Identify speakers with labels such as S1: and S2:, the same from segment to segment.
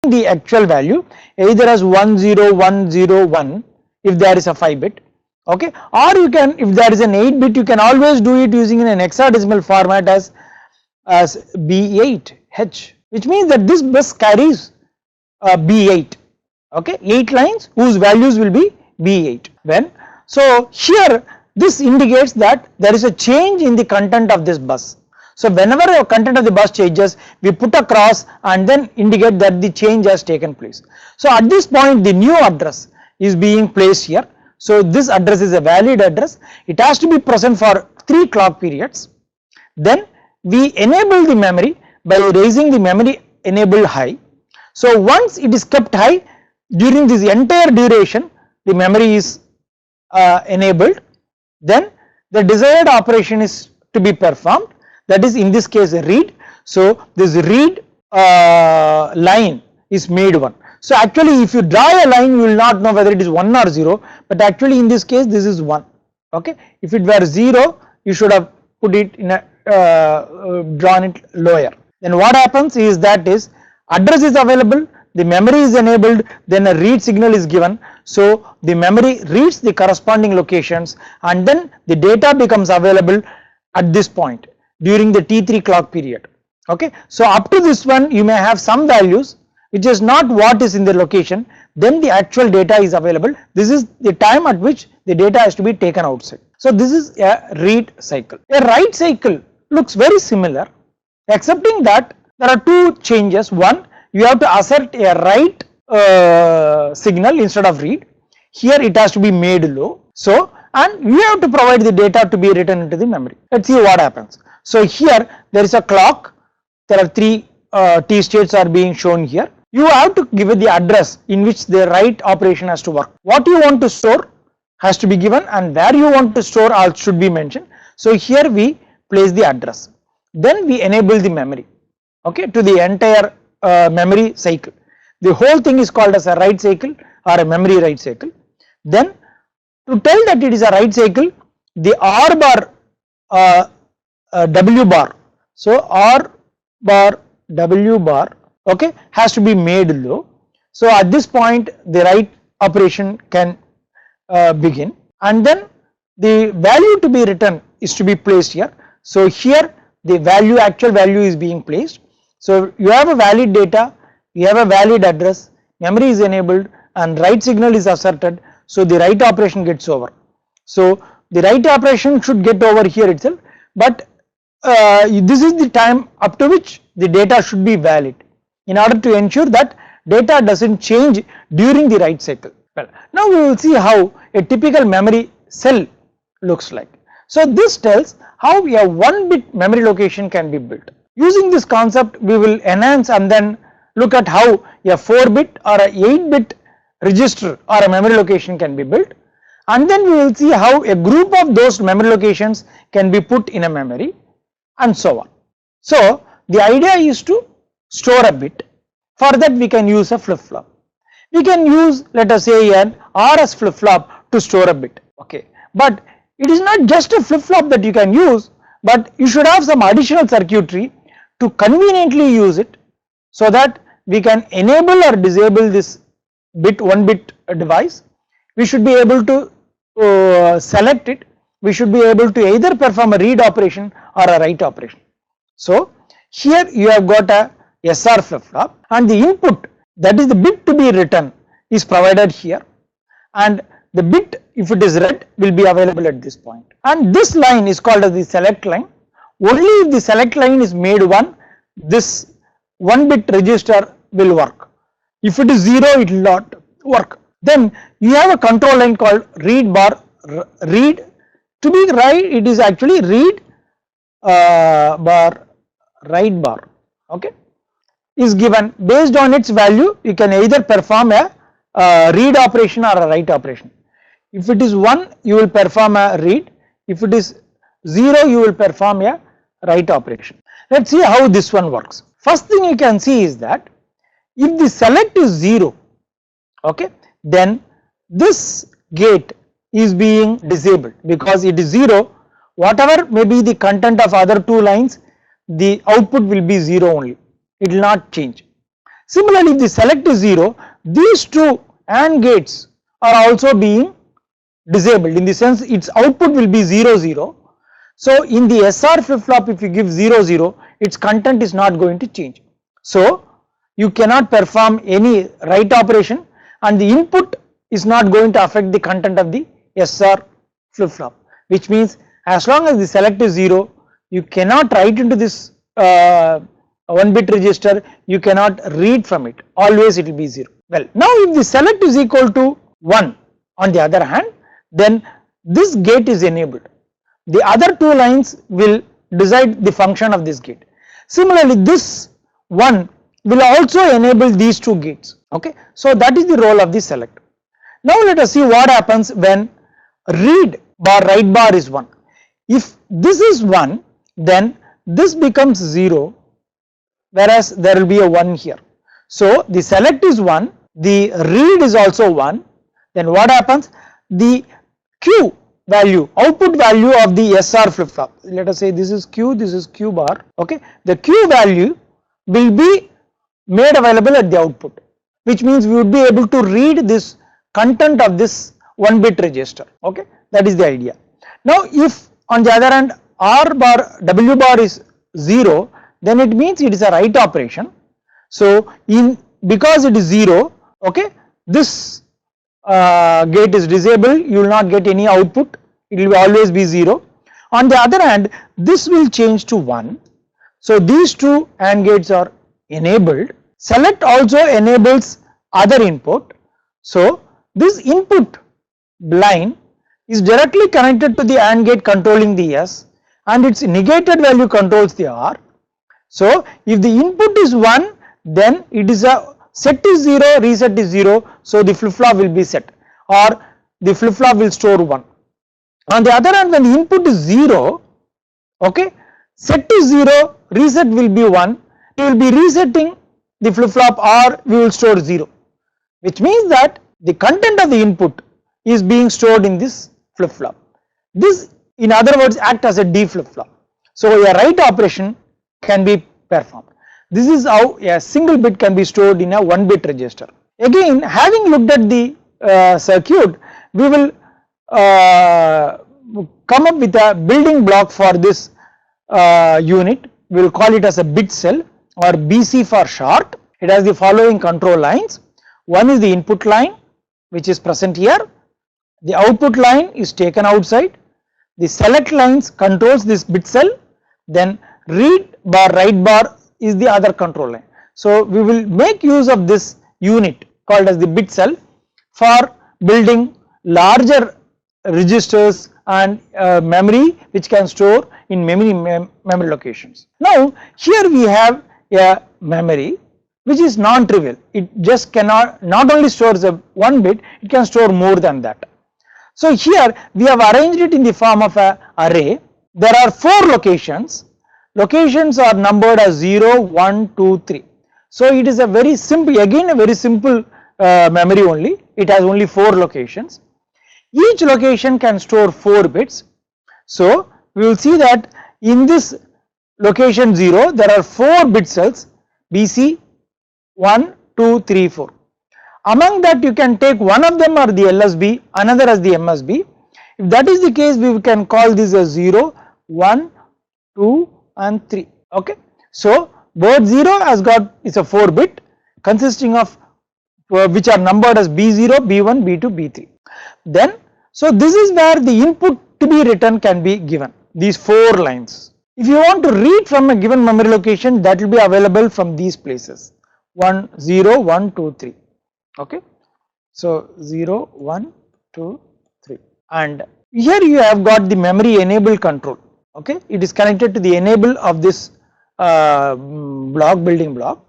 S1: the actual value either as 10101 if there is a 5 bit, okay, or you can, if there is an 8 bit, you can always do it using in an hexadecimal format as B8H, which means that this bus carries B8, okay, 8 lines whose values will be B8. When, so here this indicates that there is a change in the content of this bus. So whenever the content of the bus changes, we put a cross and then indicate that the change has taken place. So at this point the new address is being placed here. So this address is a valid address. It has to be present for 3 clock periods. Then we enable the memory by raising the memory enable high. So once it is kept high during this entire duration, the memory is enabled, then the desired operation is to be performed, that is in this case read. So this read line is made 1. So actually if you draw a line you will not know whether it is 1 or 0, but actually in this case this is 1, okay. If it were 0 you should have put it in a drawn it lower. Then what happens is that is address is available, the memory is enabled, then a read signal is given. So the memory reads the corresponding locations and then the data becomes available at this point during the T3 clock period, okay. So up to this one you may have some values which is not what is in the location, then the actual data is available. This is the time at which the data has to be taken outside. So this is a read cycle. A write cycle looks very similar, excepting that there are 2 changes. One, you have to assert a write signal instead of read. Here it has to be made low. So, and you have to provide the data to be written into the memory. Let's see what happens. So here there is a clock, there are 3 T states are being shown here. You have to give it the address in which the write operation has to work. What you want to store has to be given and where you want to store all should be mentioned. So here we place the address. Then we enable the memory, okay, to the entire memory cycle. The whole thing is called as a write cycle or a memory write cycle. Then to tell that it is a write cycle, the R bar W bar, so R bar W bar, okay, has to be made low. So at this point the write operation can begin, and then the value to be written is to be placed here. So here the value, actual value is being placed. So you have a valid data, you have a valid address, memory is enabled and write signal is asserted. So the write operation gets over. So the write operation should get over here itself, but this is the time up to which the data should be valid in order to ensure that data doesn't change during the write cycle. Well, now we will see how a typical memory cell looks like. So this tells how a 1-bit memory location can be built. Using this concept we will enhance and then look at how a 4-bit or a 8-bit register or a memory location can be built, and then we will see how a group of those memory locations can be put in a memory and so on. So the idea is to store a bit. For that we can use a flip-flop. We can use, let us say, an RS flip-flop to store a bit, okay, but it is not just a flip-flop that you can use, but you should have some additional circuitry to conveniently use it so that we can enable or disable this bit 1-bit device. We should be able to select it, we should be able to either perform a read operation or a write operation. So here you have got a SR flip-flop and the input, that is the bit to be written, is provided here, and the bit, if it is read, will be available at this point. And this line is called as the select line. Only if the select line is made 1, this 1-bit register will work. If it is 0, it will not work. Then you have a control line called read bar. Read, to be right, it is actually read bar, write bar, okay, is given. Based on its value you can either perform a read operation or a write operation. If it is 1 you will perform a read, if it is 0 you will perform a write operation. Let us see how this one works. First thing you can see is that if the select is 0, okay, then this gate is being disabled because it is 0, whatever may be the content of other 2 lines, the output will be 0 only, it will not change. Similarly, if the select is 0, these two AND gates are also being disabled, in the sense its output will be 0 0. So in the SR flip flop, if you give 0 0, its content is not going to change. So you cannot perform any write operation, and the input is not going to affect the content of the SR flip flop, which means as long as the select is 0, you cannot write into this 1 bit register, you cannot read from it, always it will be 0. Well, now if the select is equal to 1 on the other hand, then this gate is enabled. The other two lines will decide the function of this gate. Similarly, this one will also enable these two gates. Okay, so that is the role of the select. Now let us see what happens when read bar write bar is 1. If this is 1, then this becomes 0, whereas there will be a 1 here. So the select is 1, the read is also 1, then what happens? The Q value, output value of the SR flip flop, let us say this is Q, this is Q bar, okay, the Q value will be made available at the output, which means we would be able to read this content of this 1 bit register, okay, that is the idea. Now if on the other hand R bar, W bar is 0, then it means it is a write operation. So because it is 0, okay, this gate is disabled, you will not get any output, it will always be 0. On the other hand, this will change to 1. So these two AND gates are enabled. Select also enables other input. So this input line is directly connected to the AND gate controlling the S, and its negated value controls the R. So if the input is 1, then it is a set is 0, reset is 0, so the flip flop will be set, or the flip flop will store 1. On the other hand, when the input is 0, okay, set is 0, reset will be 1, we will be resetting the flip flop, or we will store 0, which means that the content of the input is being stored in this flip flop. This, in other words, act as a D flip flop. So a write operation can be performed. This is how a single bit can be stored in a 1 bit register. Again, having looked at the circuit, we will come up with a building block for this unit. We will call it as a bit cell, or BC for short. It has the following control lines. One is the input line, which is present here. The output line is taken outside. The select lines controls this bit cell. Then read bar write bar is the other control line. So we will make use of this unit called as the bit cell for building larger registers and memory, which can store in memory locations. Now here we have a memory which is non-trivial. It just cannot not only stores a 1 bit, it can store more than that. So here we have arranged it in the form of an array. There are 4 locations. Locations are numbered as 0, 1, 2, 3. So it is a very simple, again a very simple memory only. It has only 4 locations. Each location can store 4 bits. So we will see that in this location 0, there are 4 bit cells BC 1, 2, 3, 4. Among that, you can take one of them or the LSB, another as the MSB. If that is the case, we can call this as 0, 1, 2 and 3. Okay. So both 0 has got is a 4 bit consisting of which are numbered as B0, B1, B2, B3. Then so this is where the input to be written can be given, these 4 lines. If you want to read from a given memory location, that will be available from these places 1, 0, 1, 2, 3. Okay. So 0, 1, 2, 3, and here you have got the memory enable control. Okay, it is connected to the enable of this building block,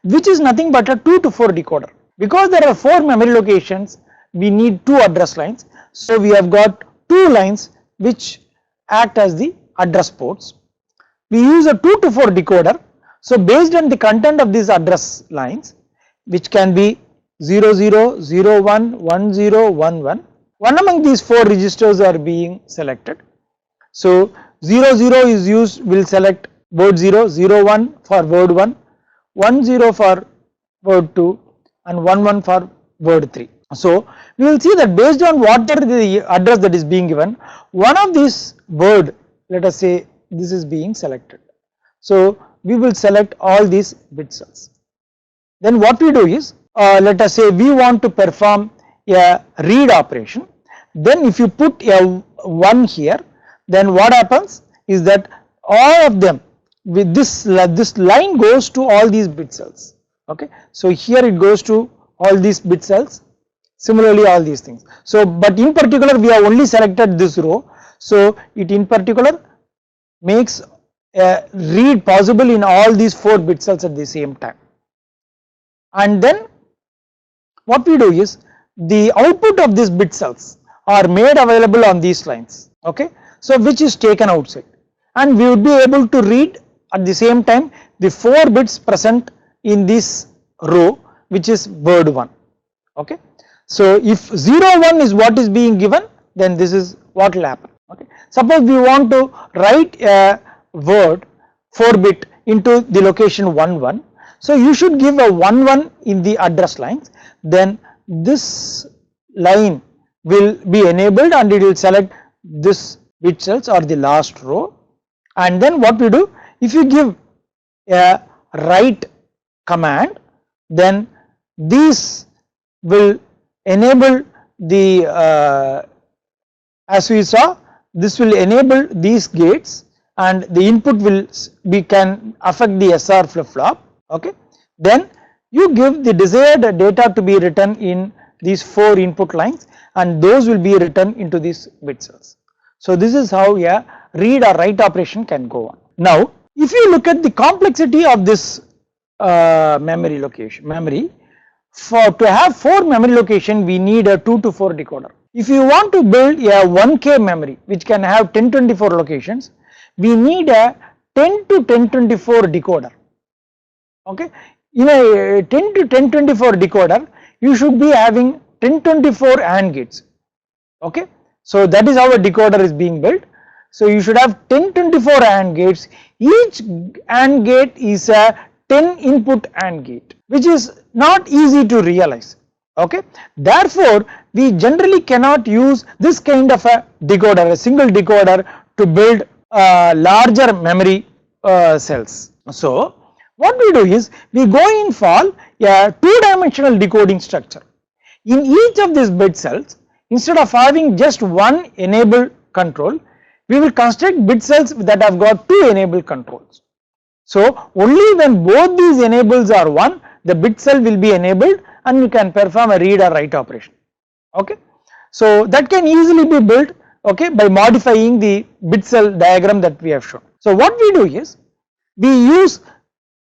S1: which is nothing but a 2 to 4 decoder. Because there are 4 memory locations, we need 2 address lines. So we have got 2 lines which act as the address ports. We use a 2 to 4 decoder. So based on the content of these address lines, which can be 00, 01, 10, 11, one among these 4 registers are being selected. So 00 is used, will select word 0, 01 for word 1, 10 for word 2 and 1 for word 3. So we will see that based on whatever the address that is being given, one of these word, let us say this is being selected. So we will select all these bit cells. Then what we do is, let us say we want to perform a read operation. Then if you put a 1 here, then what happens is that all of them with this line goes to all these bit cells. Okay, so here it goes to all these bit cells, similarly all these things. So but in particular we have only selected this row, so it in particular makes a read possible in all these 4 bit cells at the same time. And then what we do is, the output of these bit cells are made available on these lines, okay, so which is taken outside, and we would be able to read at the same time the 4 bits present in this row, which is word 1, okay. So if 0 1 is what is being given, then this is what will happen, okay. Suppose we want to write a word 4 bit into the location 1 1, so you should give a 1 1 in the address lines, then this line will be enabled and it will select this bit cells or the last row. And then what we do, if you give a write command, then these will enable the as we saw, this will enable these gates and the input will can affect the SR flip flop, okay. Then you give the desired data to be written in these 4 input lines, and those will be written into these bit cells. So this is how a read or write operation can go on. Now if you look at the complexity of this memory, for to have 4 memory location we need a 2 to 4 decoder. If you want to build a 1K memory which can have 1024 locations, we need a 10 to 1024 decoder, okay. In a 10 to 1024 decoder you should be having 1024 AND gates, okay. So that is how a decoder is being built. So you should have 1024 AND gates. Each AND gate is a 10 input AND gate, which is not easy to realize, okay. Therefore we generally cannot use this kind of a decoder, a single decoder, to build larger memory cells. So what we do is, we go in for a 2-dimensional decoding structure. In each of these bit cells, instead of having just one enable control, we will construct bit cells that have got 2 enable controls. So only when both these enables are 1, the bit cell will be enabled and you can perform a read or write operation, okay. So that can easily be built, okay, by modifying the bit cell diagram that we have shown. So what we do is, we use,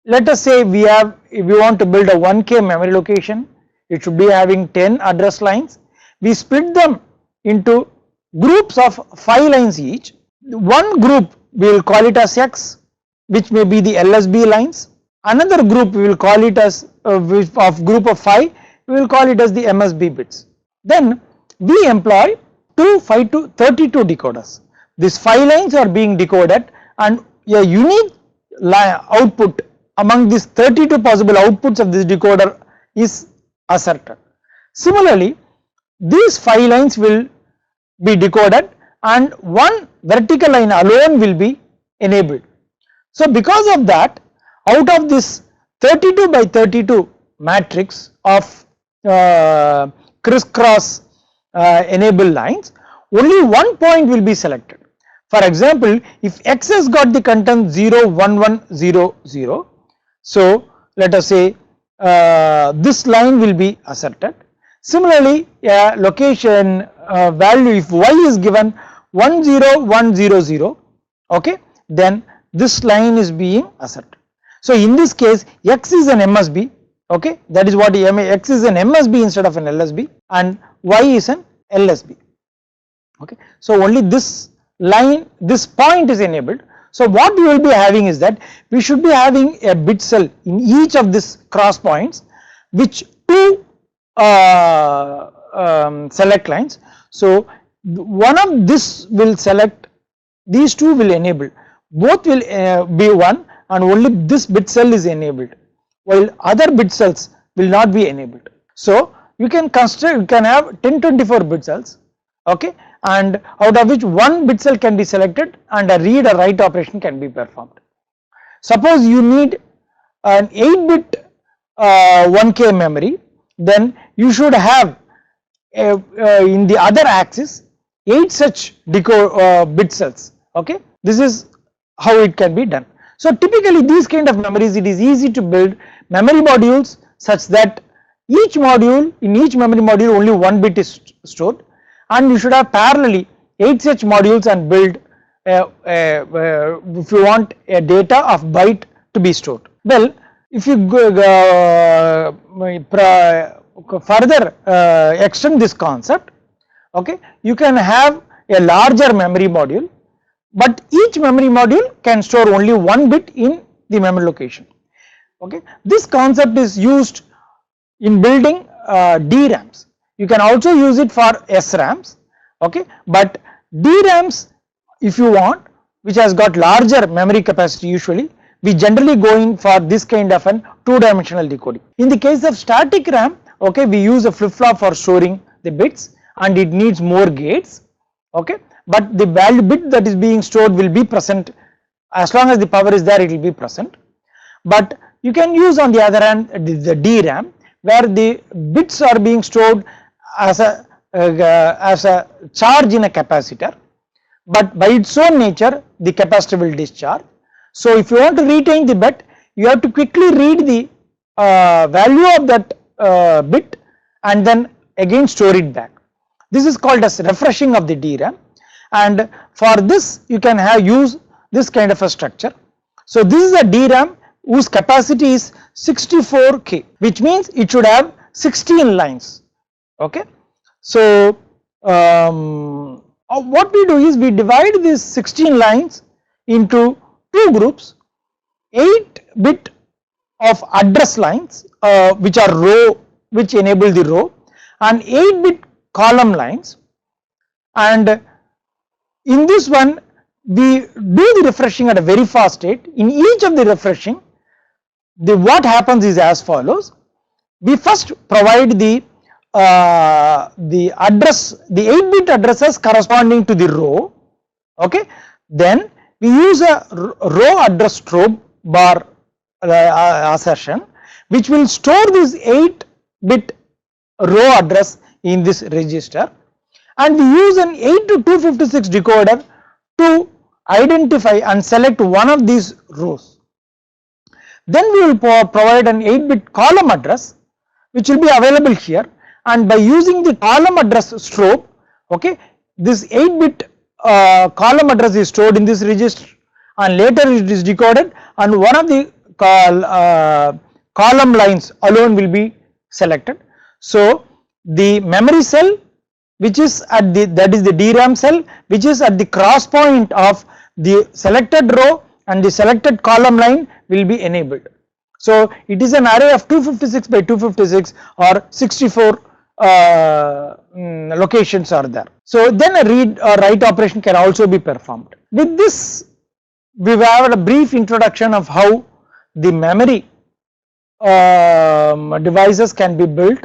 S1: let us say if we want to build a 1K memory location, it should be having 10 address lines. We split them into groups of 5 lines each. One group we will call it as X, which may be the LSB lines. Another group we will call it as of group of 5, we will call it as the MSB bits. Then we employ 2 5 to 32 decoders. These 5 lines are being decoded and a unique output among these 32 possible outputs of this decoder is asserted. Similarly, these 5 lines will be decoded and one vertical line alone will be enabled. So because of that, out of this 32 by 32 matrix of crisscross enable lines, only one point will be selected. For example, if X has got the content 0 1 1 0 0, so let us say this line will be asserted. Similarly, a location value, if Y is given 1 0 1 0 0, okay, then this line is being asserted. So in this case X is an MSB, okay, that is what X is an MSB instead of an LSB, and Y is an LSB, okay. So only this line, this point is enabled. So what we will be having is that we should be having a bit cell in each of these cross points, which 2 select lines. So one of this will select, these 2 will enable, both will be 1 and only this bit cell is enabled, while other bit cells will not be enabled. So you can consider, you can have 1024 bit cells, okay, and out of which one bit cell can be selected and a read or write operation can be performed. Suppose you need an 8-bit 1K memory, then you should have in the other axis 8 such bit cells, okay. This is how it can be done. So typically these kind of memories, it is easy to build memory modules such that each module, in each memory module only one bit is stored, and you should have parallelly 8 such modules and build if you want a data of byte to be stored. Well, if you further extend this concept, okay, you can have a larger memory module, but each memory module can store only one bit in the memory location, okay. This concept is used in building DRAMs. You can also use it for SRAMs, okay, but DRAMs, if you want, which has got larger memory capacity, usually we generally go in for this kind of an 2-dimensional decoding. In the case of static RAM, okay, we use a flip-flop for storing the bits and it needs more gates, okay, but the value bit that is being stored will be present as long as the power is there, it will be present. But you can use on the other hand the DRAM, where the bits are being stored as a charge in a capacitor, but by its own nature the capacitor will discharge. So if you want to retain the bit, you have to quickly read the value of that bit and then again store it back. This is called as refreshing of the DRAM, and for this you can use this kind of a structure. So this is a DRAM whose capacity is 64K, which means it should have 16 lines, okay. So what we do is we divide these 16 lines into two groups, 8-bit of address lines which are row, which enable the row, and 8-bit column lines, and in this one we do the refreshing at a very fast rate. In each of the refreshing, what happens is as follows: we first provide the address, the 8-bit addresses corresponding to the row, okay. Then we use a row address strobe bar assertion, which will store this 8-bit row address in this register, and we use an 8 to 256 decoder to identify and select one of these rows. Then we will provide an 8-bit column address which will be available here, and by using the column address strobe, okay, this 8-bit column address is stored in this register and later it is decoded, and one of the column lines alone will be selected. So the memory cell which is at the, that is the DRAM cell, which is at the cross point of the selected row and the selected column line will be enabled. So it is an array of 256 by 256 or 64 locations are there. So then a read or write operation can also be performed. With this, we have a brief introduction of how the memory devices can be built,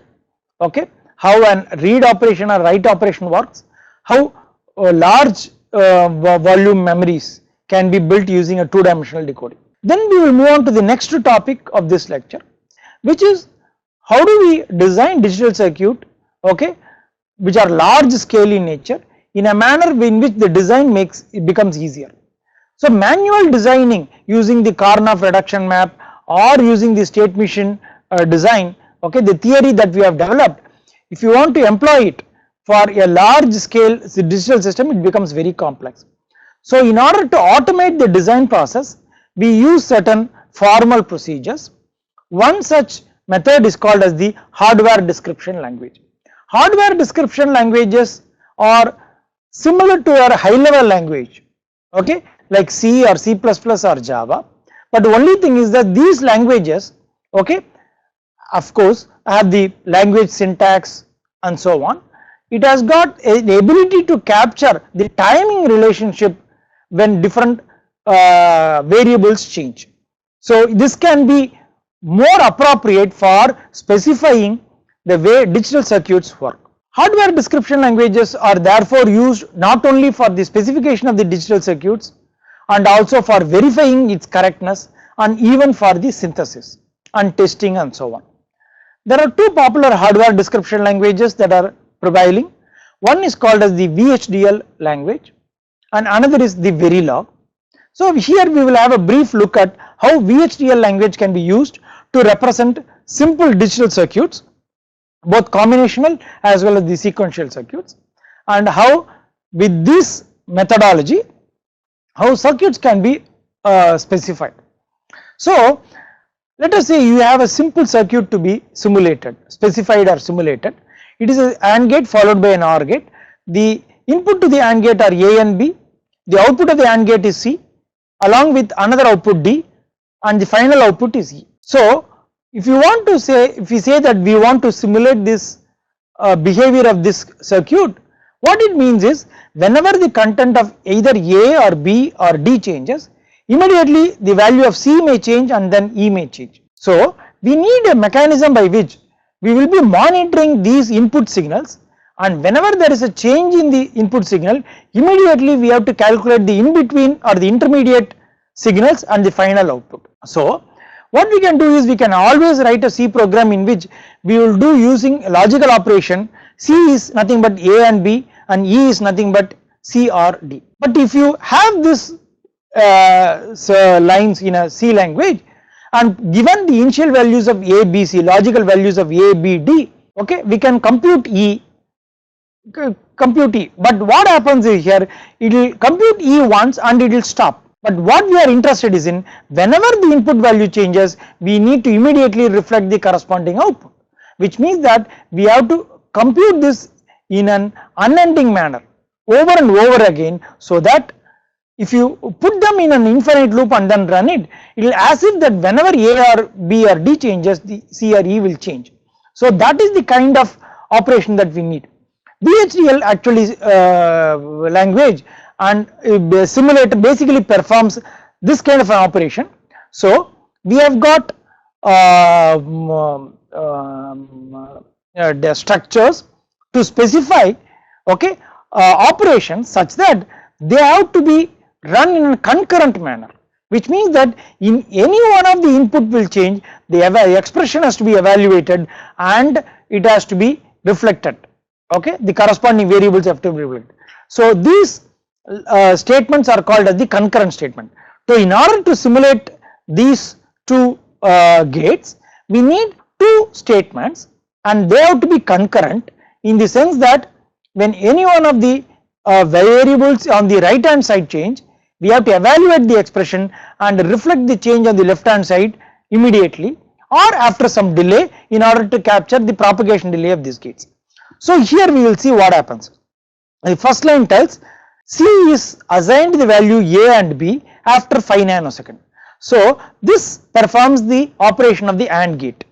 S1: okay, how an read operation or write operation works, how large volume memories can be built using a 2-dimensional decoding. Then we will move on to the next topic of this lecture, which is how do we design digital circuit, okay, which are large scale in nature, in a manner in which the design becomes easier. So manual designing using the Karnaugh reduction map or using the state machine design, okay, the theory that we have developed, if you want to employ it for a large scale digital system, it becomes very complex. So in order to automate the design process, we use certain formal procedures. One such method is called as the hardware description language. Hardware description languages are similar to our high level language, okay, like C or C++ or Java, but the only thing is that these languages, okay, of course have the language syntax and so on. It has got the ability to capture the timing relationship when different variables change. So this can be more appropriate for specifying the way digital circuits work. Hardware description languages are therefore used not only for the specification of the digital circuits and also for verifying its correctness and even for the synthesis and testing and so on. There are two popular hardware description languages that are prevailing. One is called as the VHDL language and another is the Verilog. So here we will have a brief look at how VHDL language can be used to represent simple digital circuits, both combinational as well as the sequential circuits, and how with this methodology how circuits can be specified. So let us say you have a simple circuit to be simulated, specified or simulated. It is an AND gate followed by an OR gate. The input to the AND gate are A and B, the output of the AND gate is C along with another output D and the final output is E. So if you want to say, if we say that we want to simulate this behavior of this circuit, what it means is whenever the content of either A or B or D changes, immediately the value of C may change and then E may change. So we need a mechanism by which we will be monitoring these input signals, and whenever there is a change in the input signal, immediately we have to calculate the in between or the intermediate signals and the final output. So what we can do is we can always write a C program in which we will do using a logical operation. C is nothing but A and B and E is nothing but C or D. But if you have this lines in a C language and given the initial values of A, B, C, logical values of A, B, D, okay, we can compute E. But what happens is here, it will compute E once and it will stop. But what we are interested is in, whenever the input value changes, we need to immediately reflect the corresponding output, which means that we have to compute this in an unending manner over and over again, so that if you put them in an infinite loop and then run it, it will as if that whenever A or B or D changes, the C or E will change. So that is the kind of operation that we need. VHDL actually language and simulator basically performs this kind of an operation. So we have got the structures to specify, okay, operations such that they have to be run in a concurrent manner, which means that in any one of the input will change, the expression has to be evaluated and it has to be reflected, okay, the corresponding variables have to be reflected. So these statements are called as the concurrent statement. So in order to simulate these two gates, we need two statements and they have to be concurrent, in the sense that when any one of the variables on the right hand side change, we have to evaluate the expression and reflect the change on the left hand side immediately or after some delay in order to capture the propagation delay of these gates. So here we will see what happens. The first line tells C is assigned the value A and B after 5 nanosecond. So this performs the operation of the AND gate.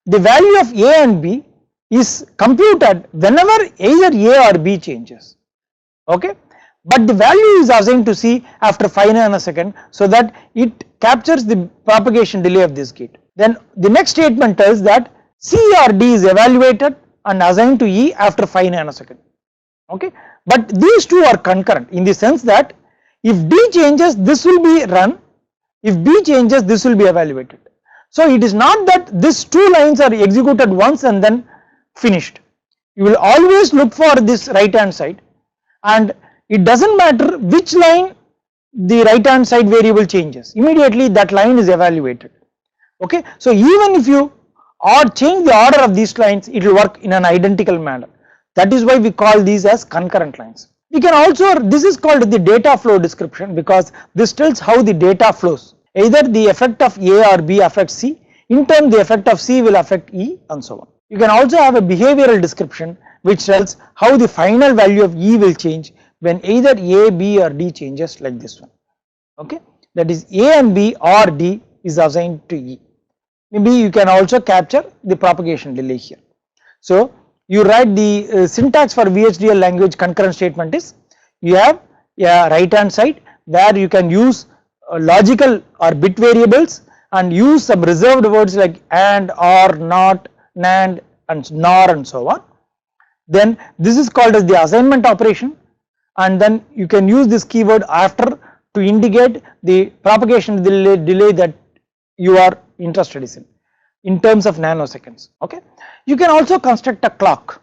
S1: The value of A and B is computed whenever either A or B changes, okay, but the value is assigned to C after 5 nanosecond, so that it captures the propagation delay of this gate. Then the next statement tells that C or D is evaluated and assigned to E after 5 nanosecond, okay, but these two are concurrent in the sense that if D changes, this will be run, if B changes, this will be evaluated. So it is not that these two lines are executed once and then finished. You will always look for this right hand side, and it does not matter which line the right hand side variable changes, immediately that line is evaluated, okay. So even if you change the order of these lines, it will work in an identical manner. That is why we call these as concurrent lines. We can also, this is called the data flow description, because this tells how the data flows. Either the effect of A or B affects C, in turn the effect of C will affect E, and so on. You can also have a behavioral description which tells how the final value of E will change when either A, B or D changes, like this one, okay. That is A and B or D is assigned to E. Maybe you can also capture the propagation delay here. So you write the syntax for VHDL language concurrent statement is, you have a right hand side where you can use logical or bit variables and use some reserved words like and, or, not, and, and nor and so on, then this is called as the assignment operation, and then you can use this keyword after to indicate the propagation delay that you are interested in terms of nanoseconds. Okay, you can also construct a clock.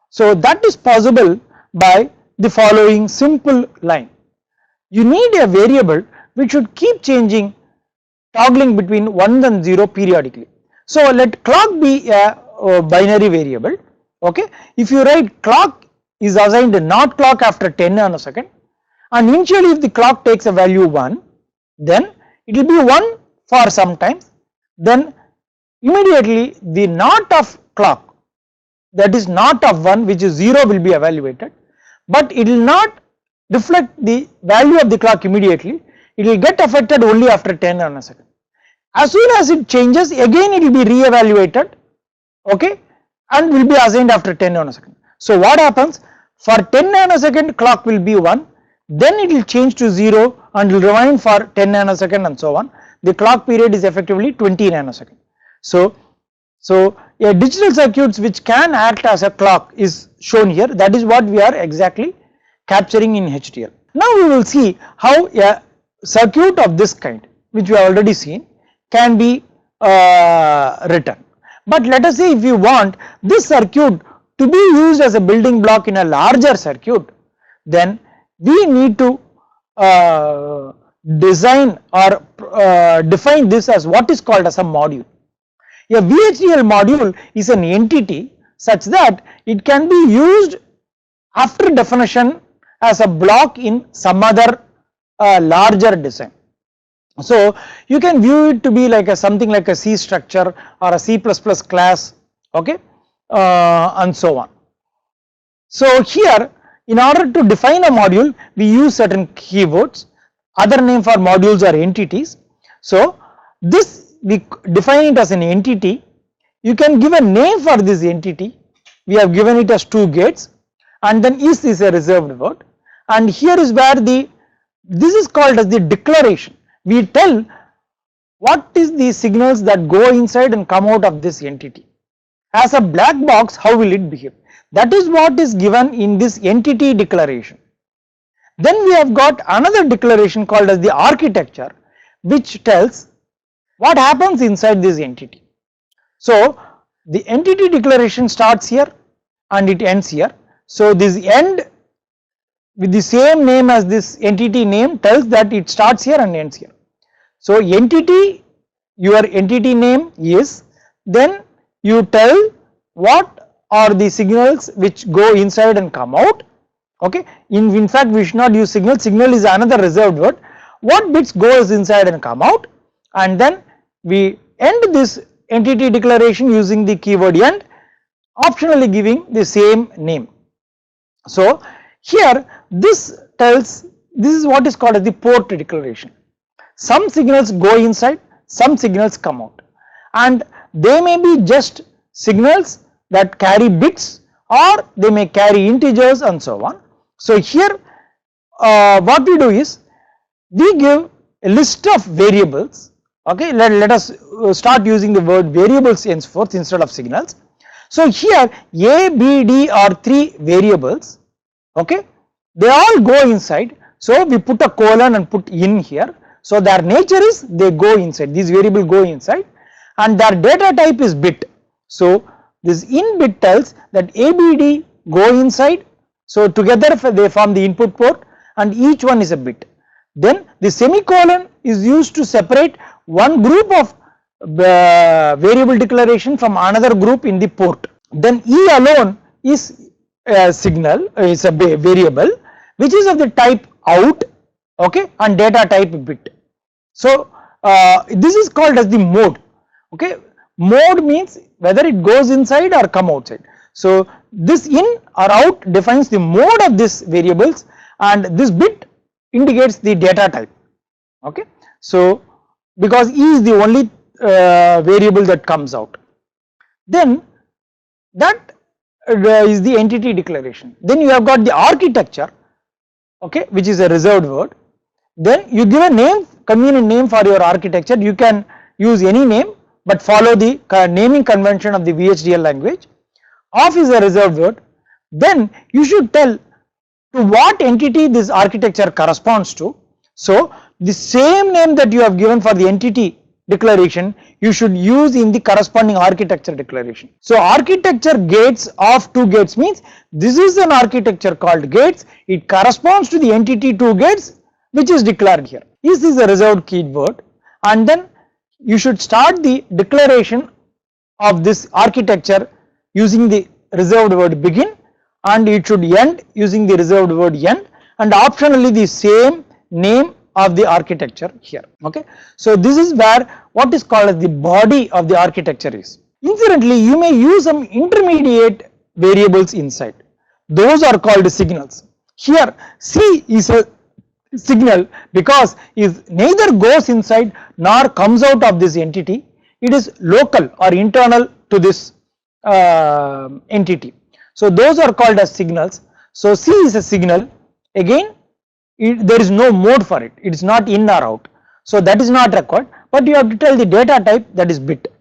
S1: So that is possible by the following simple line. You need a variable which should keep changing, toggling between 1 and 0 periodically. So let clock be a binary variable. Okay, if you write clock is assigned not clock after 10 nanosecond, and initially if the clock takes a value 1, then it will be 1 for some time, then immediately the not of clock, that is not of 1, which is 0, will be evaluated, but it will not reflect the value of the clock immediately, it will get affected only after 10 nanosecond. As soon as it changes, again it will be re-evaluated, okay, and will be assigned after 10 nanosecond. So what happens, for 10 nanosecond clock will be 1, then it will change to 0 and will remain for 10 nanosecond and so on. The clock period is effectively 20 nanosecond. So a digital circuits which can act as a clock is shown here. That is what we are exactly capturing in HDL. Now we will see how a circuit of this kind, which we have already seen, can be written. But let us say if you want this circuit to be used as a building block in a larger circuit, then we need to design or define this as what is called as a module. A VHDL module is an entity such that it can be used after definition as a block in some other larger design. So you can view it to be like a something like a C structure or a C++ class, okay, and so on. So here, in order to define a module, we use certain keywords. Other name for modules are entities. So this we define it as an entity. You can give a name for this entity. We have given it as 2 gates, and then is a reserved word, and here is where this is called as the declaration. We tell what is the signals that go inside and come out of this entity. As a black box, how will it behave? That is what is given in this entity declaration. Then we have got another declaration called as the architecture, which tells what happens inside this entity. So the entity declaration starts here and it ends here. So this end with the same name as this entity name tells that it starts here and ends here. So entity, your entity name is, then you tell what are the signals which go inside and come out. Okay, in fact we should not use signal. Signal is another reserved word. What bits goes inside and come out, and then we end this entity declaration using the keyword end, optionally giving the same name. So here this tells, this is what is called as the port declaration. Some signals go inside, some signals come out, and they may be just signals that carry bits, or they may carry integers and so on. So here what we do is we give a list of variables. Okay, let us start using the word variables henceforth instead of signals. So here A, B, D are 3 variables. Okay, they all go inside. So we put a colon and put in here. So their nature is they go inside. These variables go inside, and their data type is bit. So this in bit tells that A, B, D go inside. So together they form the input port, and each one is a bit. Then the semicolon is used to separate one group of variable declaration from another group in the port. Then E alone is a signal, is a variable which is of the type out, okay, and data type bit. So this is called as the mode. Okay, mode means whether it goes inside or come outside. So this in or out defines the mode of these variables, and this bit indicates the data type. Okay, so because E is the only variable that comes out, then that is the entity declaration. Then you have got the architecture, okay, which is a reserved word. Then you give a name, convenient name for your architecture. You can use any name but follow the naming convention of the VHDL language. Off is a reserved word. Then you should tell to what entity this architecture corresponds to. So the same name that you have given for the entity declaration you should use in the corresponding architecture declaration. So architecture gates of 2 gates means this is an architecture called gates, it corresponds to the entity 2 gates which is declared here. This is a reserved keyword, and then you should start the declaration of this architecture using the reserved word begin, and it should end using the reserved word end, and optionally the same name of the architecture here. Okay, so this is where what is called as the body of the architecture is. Incidentally, you may use some intermediate variables inside, those are called signals. Here C is a signal because it neither goes inside nor comes out of this entity, it is local or internal to this entity. So those are called as signals. So C is a signal, again there is no mode for it, it is not in or out, so that is not required, but you have to tell the data type, that is bit.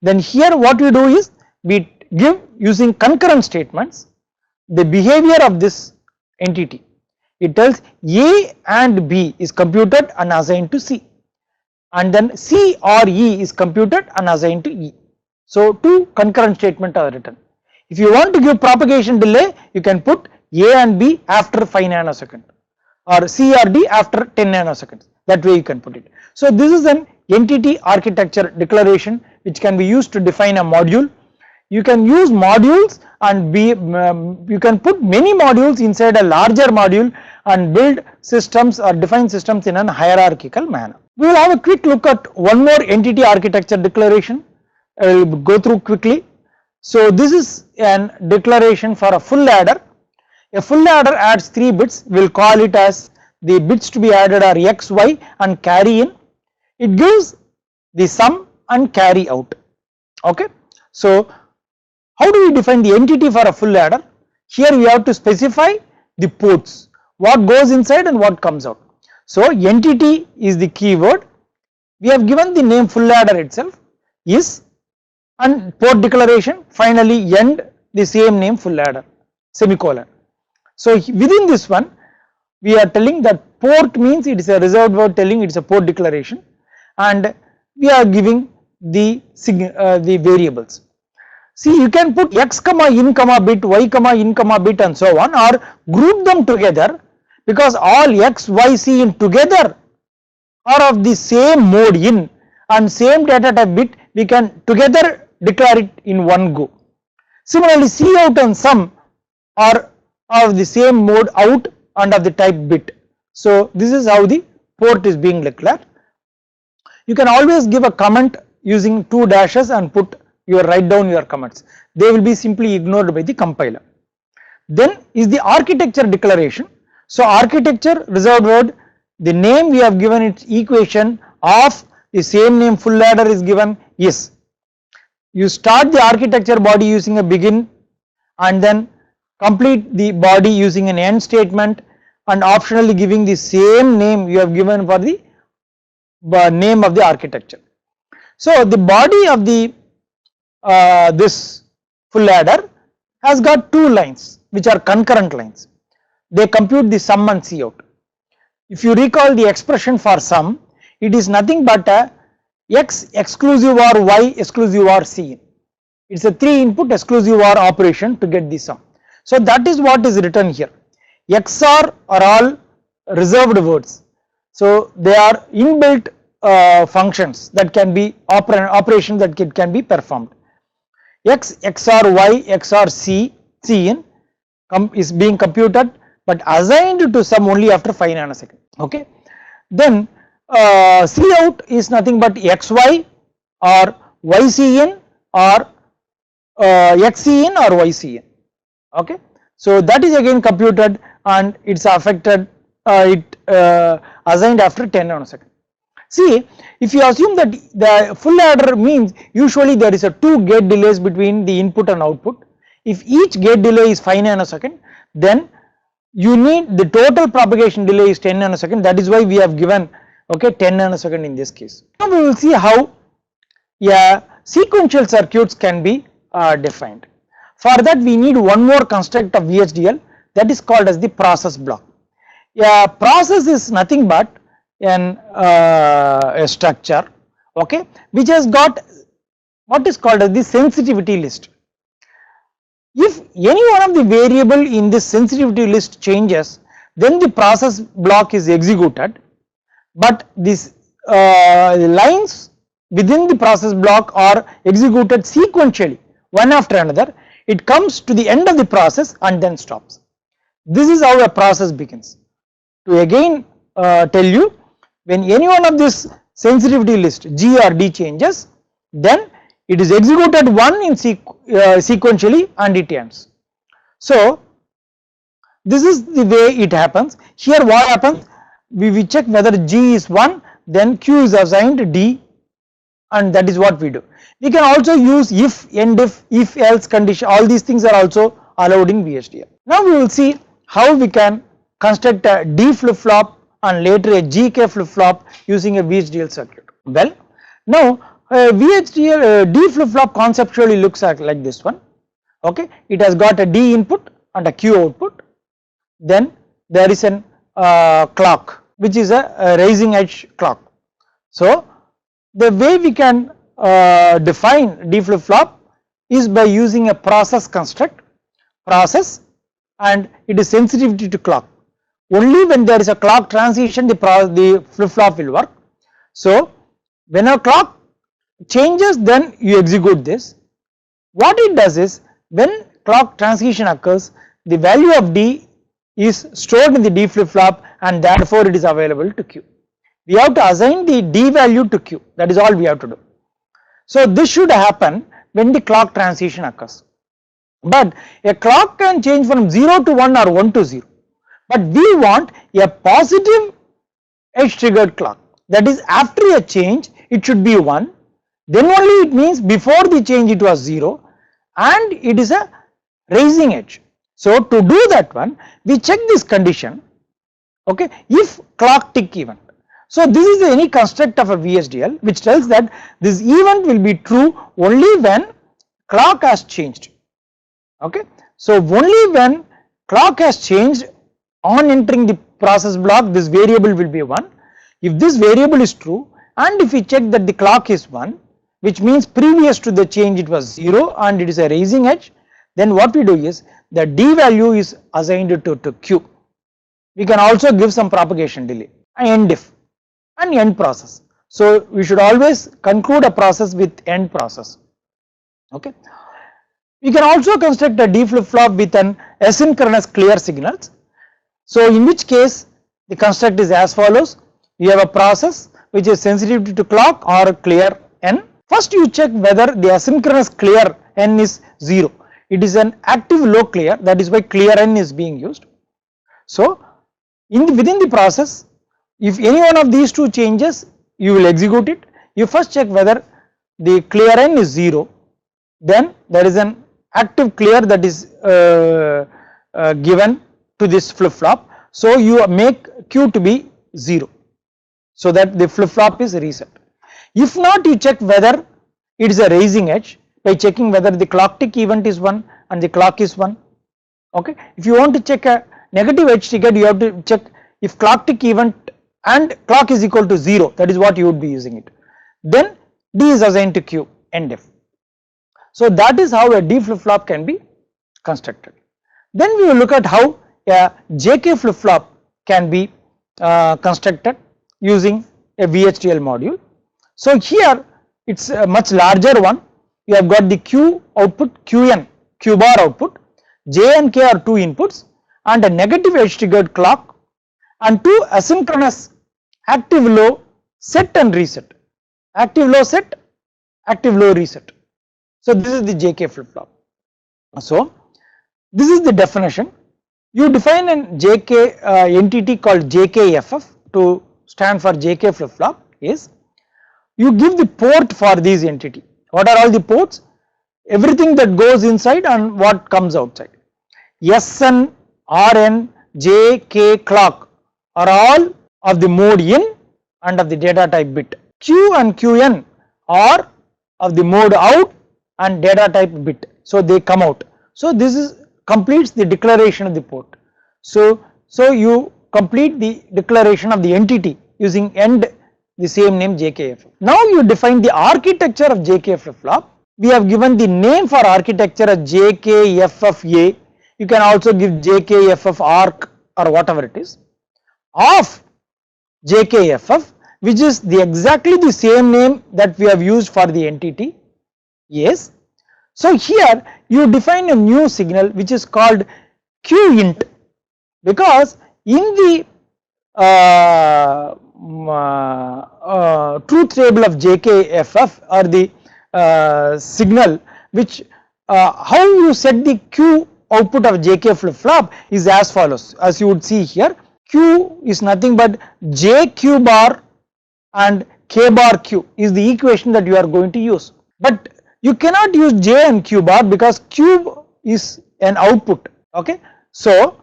S1: Then here what we do is we give using concurrent statements the behavior of this entity. It tells A and B is computed and assigned to C, and then C or E is computed and assigned to E. So 2 concurrent statements are written. If you want to give propagation delay, you can put A and B after 5 nanoseconds or C or D after 10 nanoseconds, that way you can put it. So this is an entity architecture declaration which can be used to define a module. You can use modules and you can put many modules inside a larger module and build systems or define systems in a hierarchical manner. We will have a quick look at one more entity architecture declaration. I will go through quickly. So this is an declaration for a full adder. A full adder adds 3 bits, we will call it as the bits to be added are X, Y and carry in. It gives the sum and carry out. Okay. So how do we define the entity for a full adder? Here we have to specify the ports, what goes inside and what comes out. So entity is the keyword, we have given the name full adder itself is, and port declaration, finally end the same name full adder, semicolon. So within this one we are telling that port means it is a reserved word telling it is a port declaration, and we are giving the variables. See, you can put X comma in comma bit, Y comma in comma bit and so on, or group them together because all X, Y, C in together are of the same mode in and same data type bit, we can together declare it in one go. Similarly, C out and sum are of the same mode out and of the type bit. So this is how the port is being declared. You can always give a comment using 2 dashes and write down your comments, they will be simply ignored by the compiler. Then is the architecture declaration. So architecture reserved word, the name we have given its equation of the same name full adder is given is. You start the architecture body using a begin and then complete the body using an end statement and optionally giving the same name you have given for the name of the architecture. So the body of the this full adder has got 2 lines which are concurrent lines, they compute the sum and C out. If you recall the expression for sum, it is nothing but a X exclusive or Y exclusive or C in. It is a 3 input exclusive or operation to get the sum. So that is what is written here. XOR are all reserved words. So they are inbuilt functions that can be operations that can be performed. X XOR Y XOR C in is being computed but assigned to sum only after 5 nanoseconds. Okay. Then C out is nothing but XY or YC in or XC in or YC in. Okay. So that is again computed and it is affected assigned after 10 nanoseconds. See, if you assume that the full adder means usually there is a 2 gate delays between the input and output. If each gate delay is 5 nanosecond, then you need the total propagation delay is 10 nanosecond. That is why we have given okay, 10 nanosecond in this case. Now we will see how sequential circuits can be defined. For that we need one more construct of VHDL, that is called as the process block. Process is nothing but a structure, okay, which has got what is called as the sensitivity list. If any one of the variable in this sensitivity list changes, then the process block is executed, but these lines within the process block are executed sequentially one after another. It comes to the end of the process and then stops. This is how a process begins. To again tell you, when any one of this sensitivity list G or D changes, then it is executed one in sequentially and it ends. So this is the way it happens. Here what happens, we check whether G is 1, then Q is assigned D, and that is what we do. We can also use if, end if else condition, all these things are also allowed in VHDL. Now we will see how we can construct a D flip flop and later a GK flip flop using a VHDL circuit. Well, now VHDL D flip flop conceptually looks like this one, okay. It has got a D input and a Q output, then there is an clock which is a rising edge clock. So the way we can define D flip flop is by using a process construct, process, and it is sensitivity to clock. Only when there is a clock transition the flip flop will work. So when a clock changes, then you execute this. What it does is, when clock transition occurs, the value of D is stored in the D flip flop and therefore it is available to Q. We have to assign the D value to Q, that is all we have to do. So this should happen when the clock transition occurs. But a clock can change from 0 to 1 or 1 to 0. But we want a positive edge triggered clock, that is after a change it should be 1, then only it means before the change it was 0 and it is a rising edge. So to do that one, we check this condition, okay, if clock tick event. So this is any construct of a VHDL which tells that this event will be true only when clock has changed, okay. So only when clock has changed on entering the process block, this variable will be 1. If this variable is true and if we check that the clock is 1, which means previous to the change it was 0 and it is a rising edge, then what we do is the D value is assigned to Q. We can also give some propagation delay, end if, and end process. So we should always conclude a process with end process, okay. We can also construct a D flip flop with an asynchronous clear signals. So in which case the construct is as follows: you have a process which is sensitive to clock or clear N. First you check whether the asynchronous clear N is 0. It is an active low clear, that is why clear N is being used. So within the process, if any one of these two changes, you will execute it. You first check whether the clear N is 0, then there is an active clear that is given to this flip flop. So you make Q to be 0, so that the flip flop is reset. If not, you check whether it is a rising edge by checking whether the clock tick event is 1 and the clock is 1, okay. If you want to check a negative edge trigger, you have to check if clock tick event and clock is equal to 0, that is what you would be using it. Then D is assigned to Q, end if. So that is how a D flip flop can be constructed. Then we will look at how a JK flip flop can be constructed using a VHDL module. So here it is a much larger one. You have got the Q output, Qn, Q bar output, J and K are two inputs and a negative edge triggered clock and two asynchronous active low set and reset, active low set, active low reset. So this is the JK flip flop. So this is the definition. You define an JK entity called JKFF to stand for JK flip flop is you give the port for these entity. What are all the ports? Everything that goes inside and what comes outside. SN, RN, J, K clock are all of the mode in and of the data type bit. Q and Qn are of the mode out and data type bit, so they come out. So this is completes the declaration of the port. So you complete the declaration of the entity using end the same name JKF. Now you define the architecture of JK flip-flop. We have given the name for architecture as JKFFA. You can also give JKFF arc or whatever it is of JKFF, which is exactly the same name that we have used for the entity. Yes. So here you define a new signal which is called QEEE, because in the truth table of JKFF or the signal, which how you set the Q output of JK flip flop is as follows. As you would see here, Q is nothing but JQ bar and K bar Q is the equation that you are going to use. But you cannot use J and Q bar because Q is an output. Okay. So,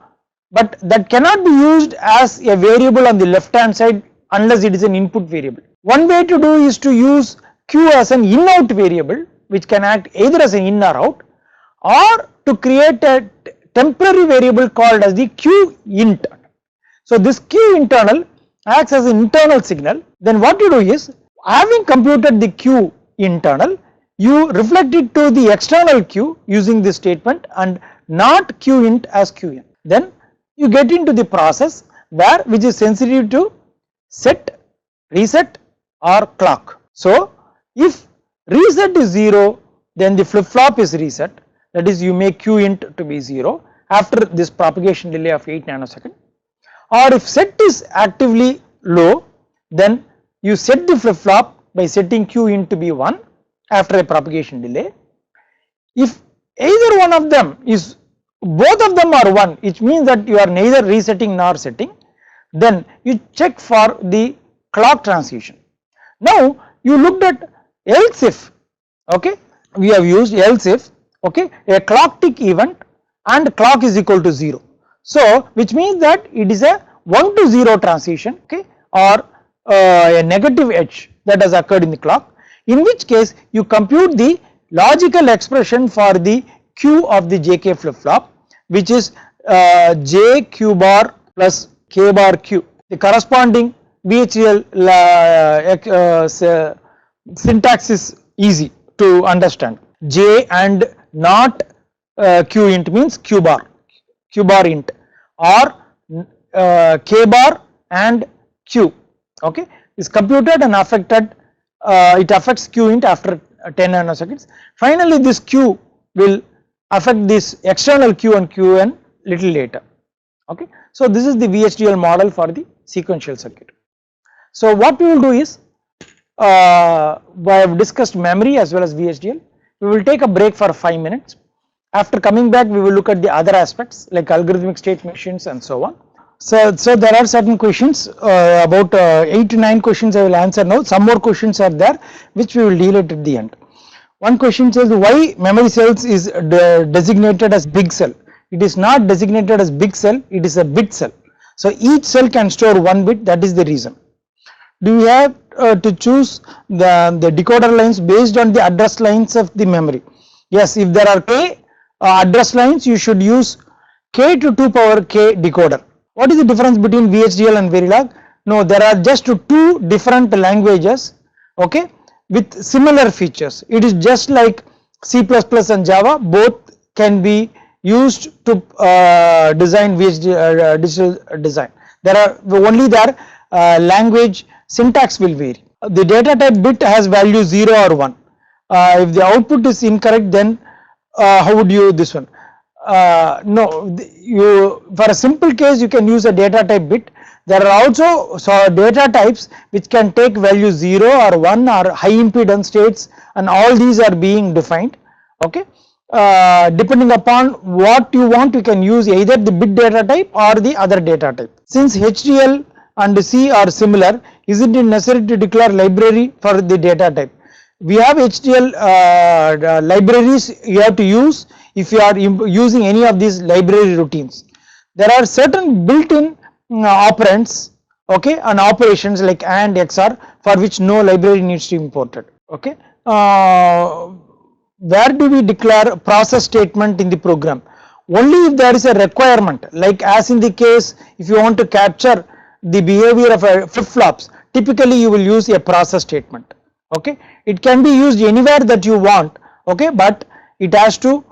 S1: but that cannot be used as a variable on the left hand side unless it is an input variable. One way to do is to use Q as an in-out variable, which can act either as an in or out, or to create a temporary variable called as the Q internal. So this Q internal acts as an internal signal. Then what you do is, having computed the Q internal, you reflect it to the external Q using this statement and not Q int as Qn. Then you get into the process which is sensitive to set, reset or clock. So if reset is 0, then the flip flop is reset, that is you make Q int to be 0 after this propagation delay of 8 nanosecond. Or if set is actively low, then you set the flip flop by setting Q int to be 1 after a propagation delay. If either one of them is, both of them are 1, which means that you are neither resetting nor setting, then you check for the clock transition. Now you looked at else if, okay, we have used else if, okay, a clock tick event and clock is equal to 0. So which means that it is a 1 to 0 transition, okay, or a negative edge that has occurred in the clock, in which case you compute the logical expression for the Q of the JK flip flop, which is J Q bar plus K bar Q. The corresponding VHDL syntax is easy to understand. J and not Q int means Q bar int, or K bar and Q, okay, is computed and affected, it affects Q int after 10 nanoseconds. Finally this Q will affect this external Q and Qn little later, okay. So this is the VHDL model for the sequential circuit. So what we will do is, we have discussed memory as well as VHDL. We will take a break for 5 minutes. After coming back, we will look at the other aspects like algorithmic state machines and so on. So there are certain questions, about 8 to 9 questions I will answer now. Some more questions are there which we will deal with at the end. One question says, why memory cells is designated as big cell? It is not designated as big cell, it is a bit cell. So each cell can store 1 bit, that is the reason. Do we have to choose the decoder lines based on the address lines of the memory? Yes, if there are k address lines, you should use k to 2 power k decoder. What is the difference between VHDL and Verilog? No, there are just 2 different languages, okay, with similar features. It is just like C++ and Java, both can be used to design VHDL digital design. There are only their language syntax will vary. The data type bit has value 0 or 1. If the output is incorrect, then how would you this one? No, you, for a simple case you can use a data type bit. There are also data types which can take value 0 or 1 or high impedance states, and all these are being defined, okay. Depending upon what you want, you can use either the bit data type or the other data type. Since HDL and C are similar, isn't it necessary to declare library for the data type? We have HDL libraries you have to use if you are using any of these library routines. There are certain built-in operands okay, and operations like AND, XOR, for which no library needs to be imported. Okay, where do we declare process statement in the program? Only if there is a requirement, like as in the case if you want to capture the behavior of a flip-flops, typically you will use a process statement. Okay, it can be used anywhere that you want, okay, but it has to,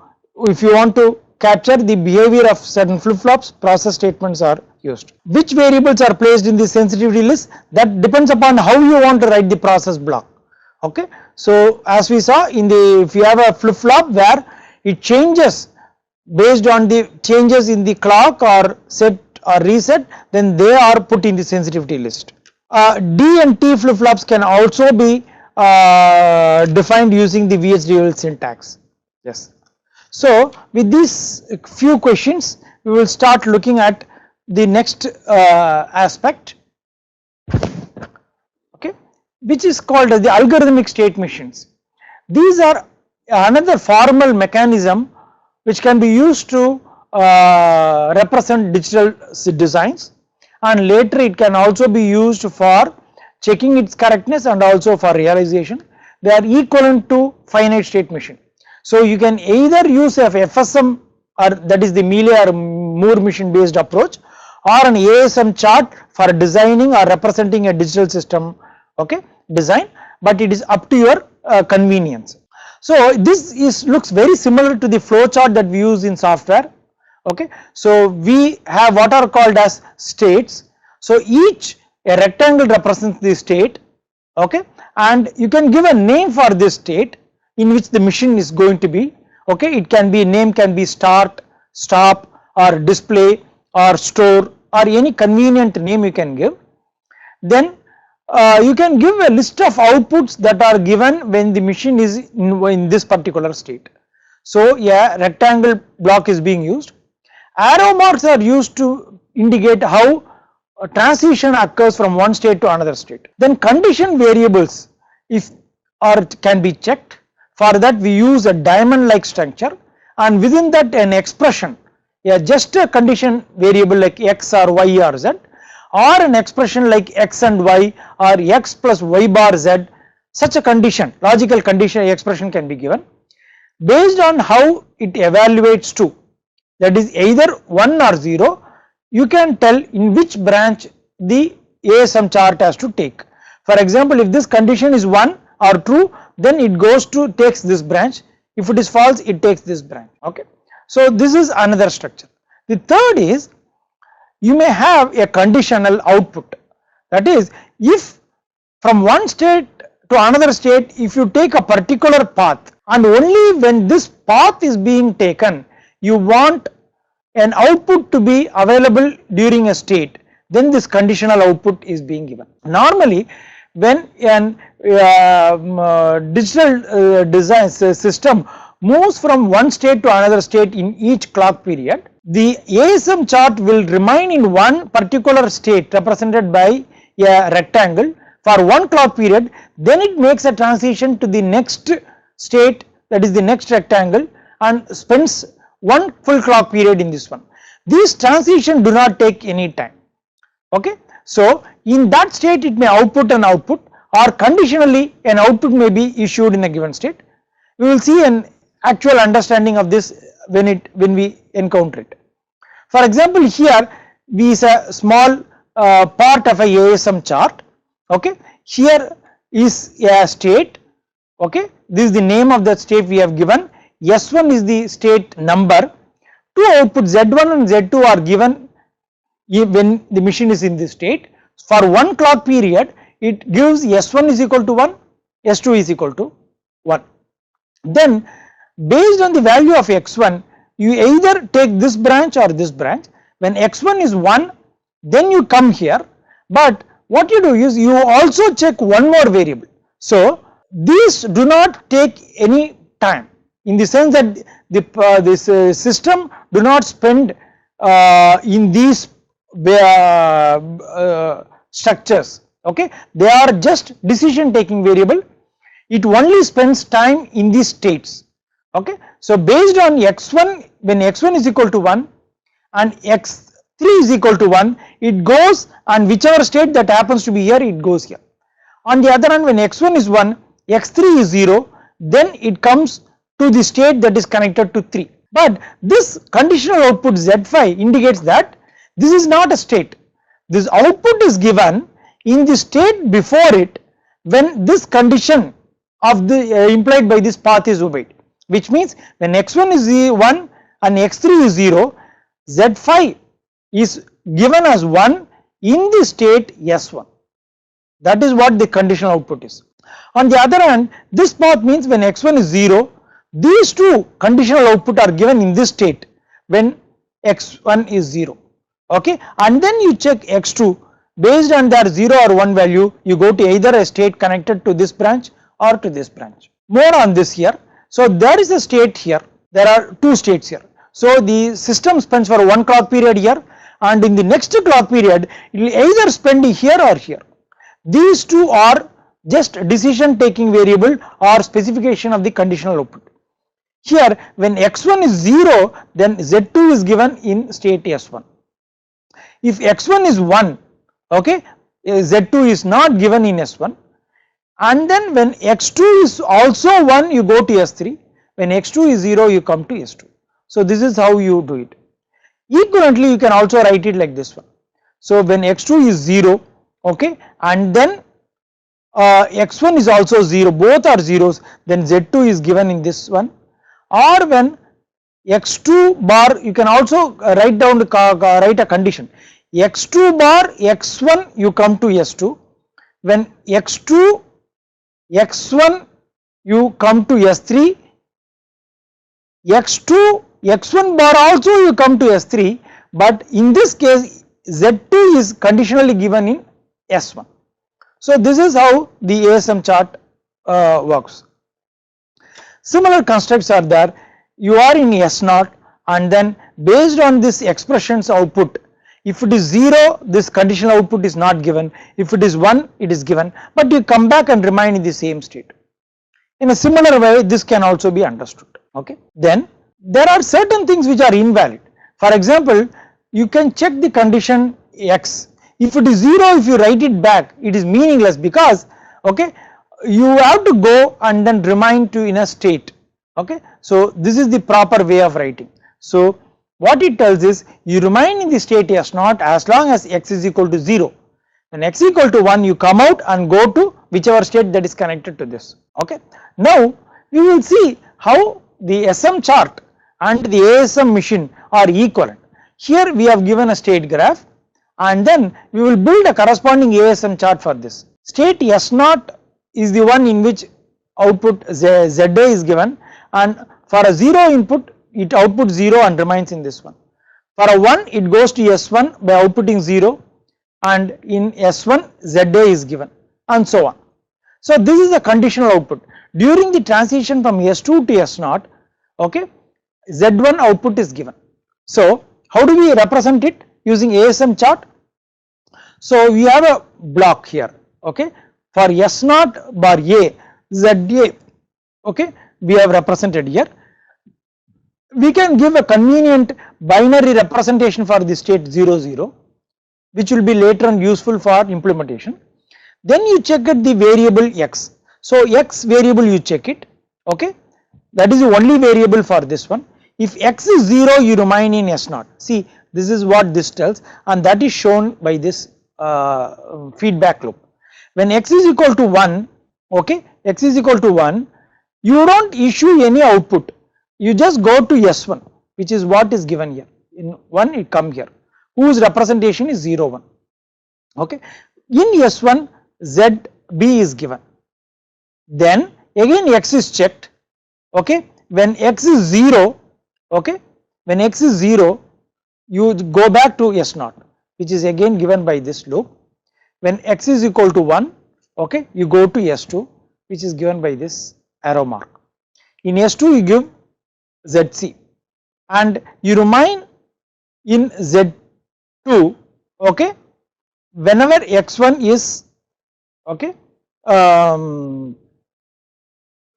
S1: if you want to capture the behavior of certain flip-flops, process statements are used. Which variables are placed in the sensitivity list? That depends upon how you want to write the process block. Okay, so as we saw in the, if you have a flip-flop where it changes based on the changes in the clock or set or reset, then they are put in the sensitivity list. D and T flip-flops can also be defined using the VHDL syntax. Yes. So with these few questions, we will start looking at the next aspect, okay, which is called as the algorithmic state machines. These are another formal mechanism which can be used to represent digital designs, and later it can also be used for checking its correctness and also for realization. They are equivalent to finite state machine. So you can either use a FSM, or that is the Mealy or Moore machine based approach, or an ASM chart for designing or representing a digital system, okay, design, but it is up to your convenience. So this is looks very similar to the flow chart that we use in software. Okay, so we have what are called as states. So each a rectangle represents the state, okay, and you can give a name for this state in which the machine is going to be. Okay, it can be, name can be start, stop, or display, or store, or any convenient name you can give. Then you can give a list of outputs that are given when the machine is in this particular state. So a rectangle block is being used. Arrow marks are used to indicate how a transition occurs from one state to another state. Then condition variables, if or can be checked. For that we use a diamond like structure, and within that an expression, just a condition variable like x or y or z, or an expression like x and y or x plus y bar z. Such a condition, logical condition expression can be given based on how it evaluates to, that is either 1 or 0. You can tell in which branch the ASM chart has to take. For example, if this condition is 1 or true, then it goes to takes this branch. If it is false, it takes this branch. Okay, so this is another structure. The third is, you may have a conditional output, that is, if from one state to another state, if you take a particular path, and only when this path is being taken, you want an output to be available during a state, then this conditional output is being given. Normally when an digital design system moves from one state to another state in each clock period, the ASM chart will remain in one particular state represented by a rectangle for one clock period. Then it makes a transition to the next state, that is the next rectangle, and spends one full clock period in this one. These transitions do not take any time. Okay, so in that state it may output an output, or conditionally an output may be issued in a given state. We will see an actual understanding of this when we encounter it. For example, here we is a small part of a ASM chart. Okay, here is a state. Okay, this is the name of that state we have given. S1 is the state number. Two outputs Z1 and Z2 are given when the machine is in this state. For one clock period, it gives S1 is equal to 1, S2 is equal to 1. Then based on the value of X1, you either take this branch or this branch. When X1 is 1, then you come here, but what you do is you also check one more variable. So these do not take any time, in the sense that this system do not spend in these structures. Okay, they are just decision taking variable. It only spends time in these states. Okay, so based on X1, when X1 is equal to 1 and 3 is equal to 1, it goes, and whichever state that happens to be here, it goes here. On the other hand, when x1 is 1, x3 is 0, then it comes to the state that is connected to 3. But this conditional output Z5 indicates that this is not a state. This output is given in the state before it when this condition of the implied by this path is obeyed, which means when x1 is 1 and x3 is 0, Z5 is given as 1 in the state S1. That is what the conditional output is. On the other hand, this path means when x1 is 0, these two conditional output are given in this state when x1 is 0, okay, and then you check x2 based on their 0 or 1 value, you go to either a state connected to this branch or to this branch. More on this here. So there is a state here, there are two states here. So the system spends for one clock period here, and in the next clock period it will either spend here or here. These two are just decision taking variable or specification of the conditional output. Here when x1 is 0, then Z2 is given in state S1. If x1 is 1, okay, Z2 is not given in S1, and then when x2 is also 1, you go to S3, when x2 is 0, you come to S2. So this is how you do it. Equivalently, you can also write it like this one. So when x2 is 0, okay, and then x1 is also 0, both are zeros, then Z2 is given in this one. Or when x2 bar, you can also write down write a condition, x2 bar x1 you come to S2, when x2 x1 you come to S3, x2 x1 bar also you come to S3, but in this case Z2 is conditionally given in S1. So this is how the ASM chart works. Similar constructs are there. You are in S0, and then based on this expression's output, if it is 0, this conditional output is not given, if it is 1, it is given, but you come back and remain in the same state. In a similar way, this can also be understood, okay. Then there are certain things which are invalid. For example, you can check the condition X. If it is 0, if you write it back, it is meaningless, because, okay, you have to go and then remain to in a state, okay. So this is the proper way of writing. So what it tells is you remain in the state S0 as long as x is equal to 0. When x is equal to 1, you come out and go to whichever state that is connected to this, okay. Now we will see how the SM chart and the ASM machine are equivalent. Here we have given a state graph, and then we will build a corresponding ASM chart for this. State S0 is the one in which output ZA is given, and for a 0 input it outputs 0 and remains in this one. For a 1 it goes to S1 by outputting 0, and in S1 ZA is given, and so on. So this is a conditional output. During the transition from S2 to S0, okay, Z1 output is given. So how do we represent it using ASM chart? So we have a block here, okay, for S0 bar A, ZA, okay, we have represented here. We can give a convenient binary representation for the state 0, 0, which will be later on useful for implementation. Then you check at the variable X. So X variable you check it, okay, that is the only variable for this one. If X is 0, you remain in S0. See, this is what this tells, and that is shown by this feedback loop. When X is equal to 1, okay, X is equal to 1, you don't issue any output, you just go to S1, which is what is given here. In 1 it come here, whose representation is 0, 1, okay. In S1 ZB is given, then again X is checked, okay. When X is 0, okay, when X is 0, you go back to S0, which is again given by this loop. When X is equal to 1, okay, you go to S2, which is given by this arrow mark. In S2 you give ZC, and you remain in Z2, okay, whenever X1 is, okay,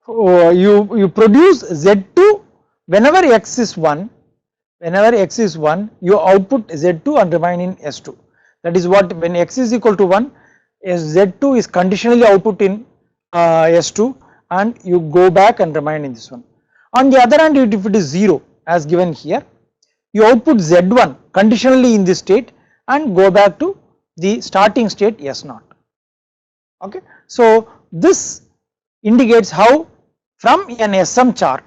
S1: you produce Z2 whenever X is 1, whenever x is 1 you output Z2 and remain in S2. That is what, when x is equal to 1, Z2 is conditionally output in S2 and you go back and remain in this one. On the other hand, if it is 0 as given here, you output Z1 conditionally in this state and go back to the starting state S0. Okay. So this indicates how from an SM chart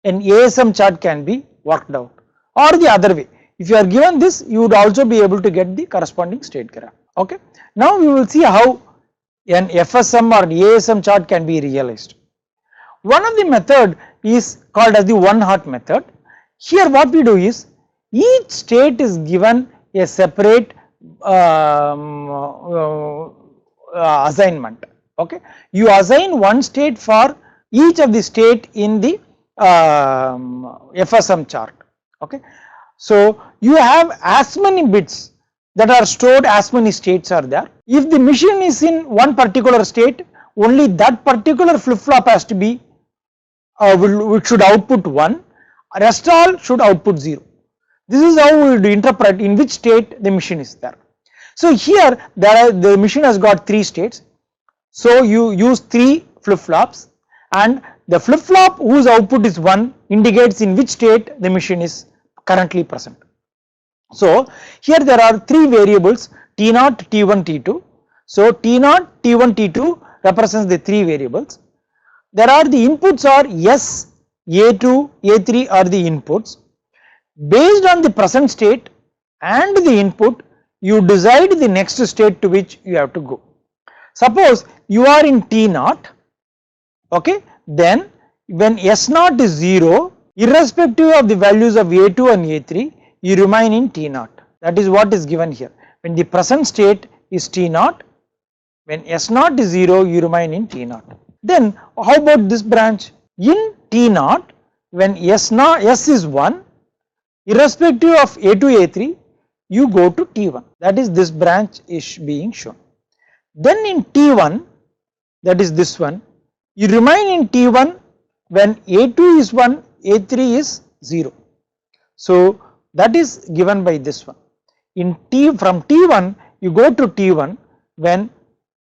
S1: an ASM chart can be worked out, or the other way, if you are given this you would also be able to get the corresponding state graph. Okay. Now we will see how an FSM or ASM chart can be realized. One of the method is called as the one hot method. Here what we do is, each state is given a separate assignment. Okay, you assign one state for each of the state in the FSM chart. Okay, so you have as many bits that are stored, as many states are there. If the machine is in one particular state, only that particular flip flop has to be which should output 1, rest all should output 0. This is how we would interpret in which state the machine is there. So here the machine has got 3 states, so you use 3 flip flops, and the flip flop whose output is 1 indicates in which state the machine is currently present. So here there are 3 variables T0, T1, T2. So T0, T1, T2 represents the 3 variables. There are the inputs are S, A2, A3 are the inputs. Based on the present state and the input, you decide the next state to which you have to go. Suppose you are in T0, okay, then when S0 is 0, irrespective of the values of A2 and A3, you remain in T0. That is what is given here. When the present state is T0, when S0 is 0, you remain in T0. Then how about this branch? In T0, when S is 1, irrespective of A2, A3, you go to T1. That is, this branch is being shown. Then in T1, that is this one, you remain in T1 when A2 is 1, A3 is 0. So that is given by this one. From T1 you go to T1 when,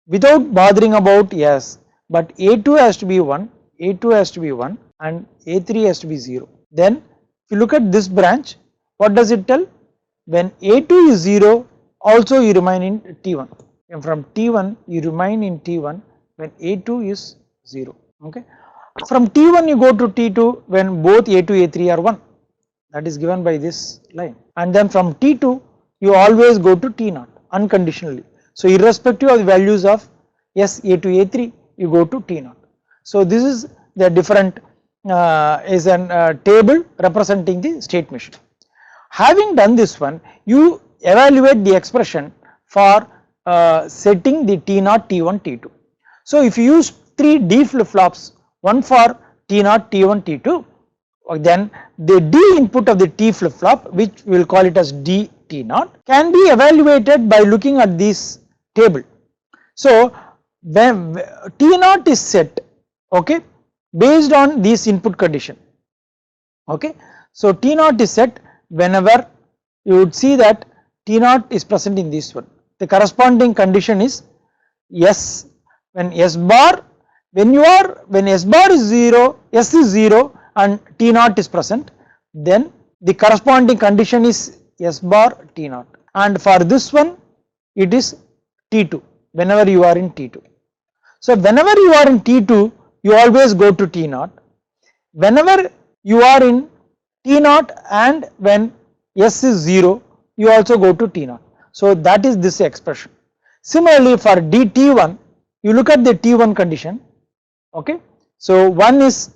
S1: without bothering about S, but A2 has to be 1, A2 has to be 1 and A3 has to be 0. Then if you look at this branch, what does it tell? When A2 is 0, also you remain in T1, and from T1 you remain in T1 when A2 is 0. Okay. From T1 you go to T2 when both A2, A3 are 1. That is given by this line. And then from T2 you always go to T0 unconditionally. So irrespective of the values of S, A2, A3, you go to T0. So this is the different is an table representing the state machine. Having done this one, you evaluate the expression for setting the T0, T1, T2. So if you use 3 D flip flops, one for T0, T1, T2, then the D input of the T flip flop, which we will call it as D T0, can be evaluated by looking at this table. So when T0 is set, okay, based on this input condition, okay. So T0 is set whenever you would see that T0 is present in this one. The corresponding condition is S, when S bar, when S bar is 0, S is 0 and T0 is present, then the corresponding condition is S bar T0, and for this one it is T2 whenever you are in T2. So whenever you are in T2, you always go to T0. Whenever you are in T0 and when S is 0, you also go to T0. So that is this expression. Similarly for DT1, you look at the T1 condition, okay. So one is,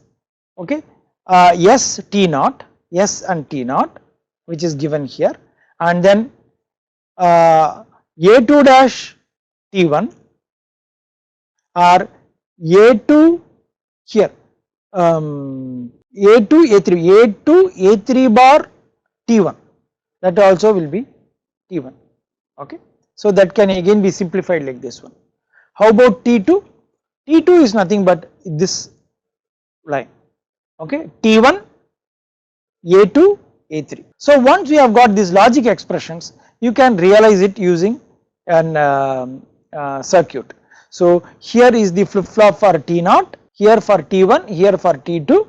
S1: okay, S T0, S and T0, which is given here, and then A2 dash T1 or A2 here, A2 A3, A2 A3 bar T1, that also will be T1, okay. So that can again be simplified like this one. How about T2? T2 is nothing but this line, okay. T1, A2, A3. So once we have got these logic expressions, you can realize it using an circuit. So here is the flip flop for T0, here for T1, here for T2.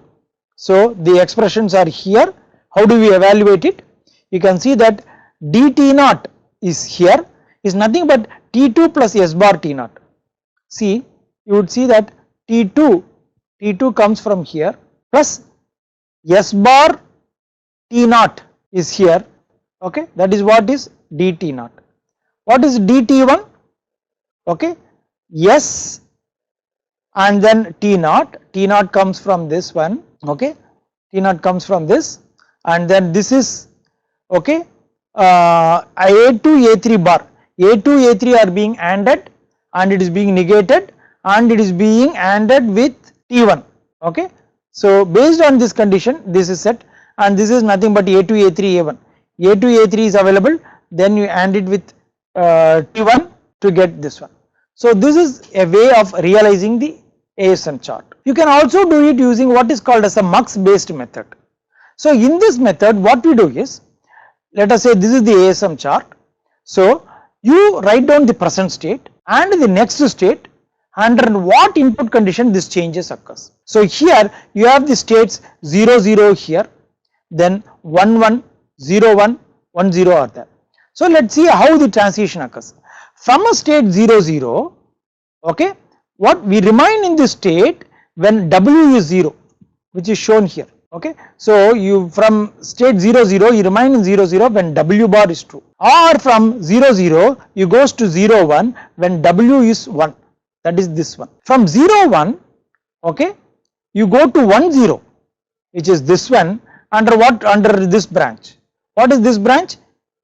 S1: So the expressions are here. How do we evaluate it? You can see that dt0 is here, is nothing but T2 plus S bar T0. See, you would see that T2 comes from here plus S bar T0 is here, okay, that is what is dt0. What is dt1? Okay, S and then T0 comes from this one, okay, T0 comes from this, and then this is, okay, A2 A3 bar, A2 A3 are being ANDed and it is being negated and it is being ANDed with T1, okay. So based on this condition this is set, and this is nothing but A2 A3 A1, A2 A3 is available, then you AND it with T1 to get this one. So this is a way of realizing the ASM chart. You can also do it using what is called as a mux based method. So in this method what we do is, let us say this is the ASM chart. So you write down the present state and the next state under what input condition this changes occurs. So here you have the states 0 0 here, then 1 1 0 1 1 0 are there. So let us see how the transition occurs. From a state 0 0, okay, what we remain in this state when W is 0, which is shown here, okay. So you from state 0 0 you remain in 0 0 when W bar is true, or from 0 0 you goes to 0 1 when W is 1, that is this one. From 0 1, okay, you go to 1 0, which is this one, under what, under this branch. What is this branch?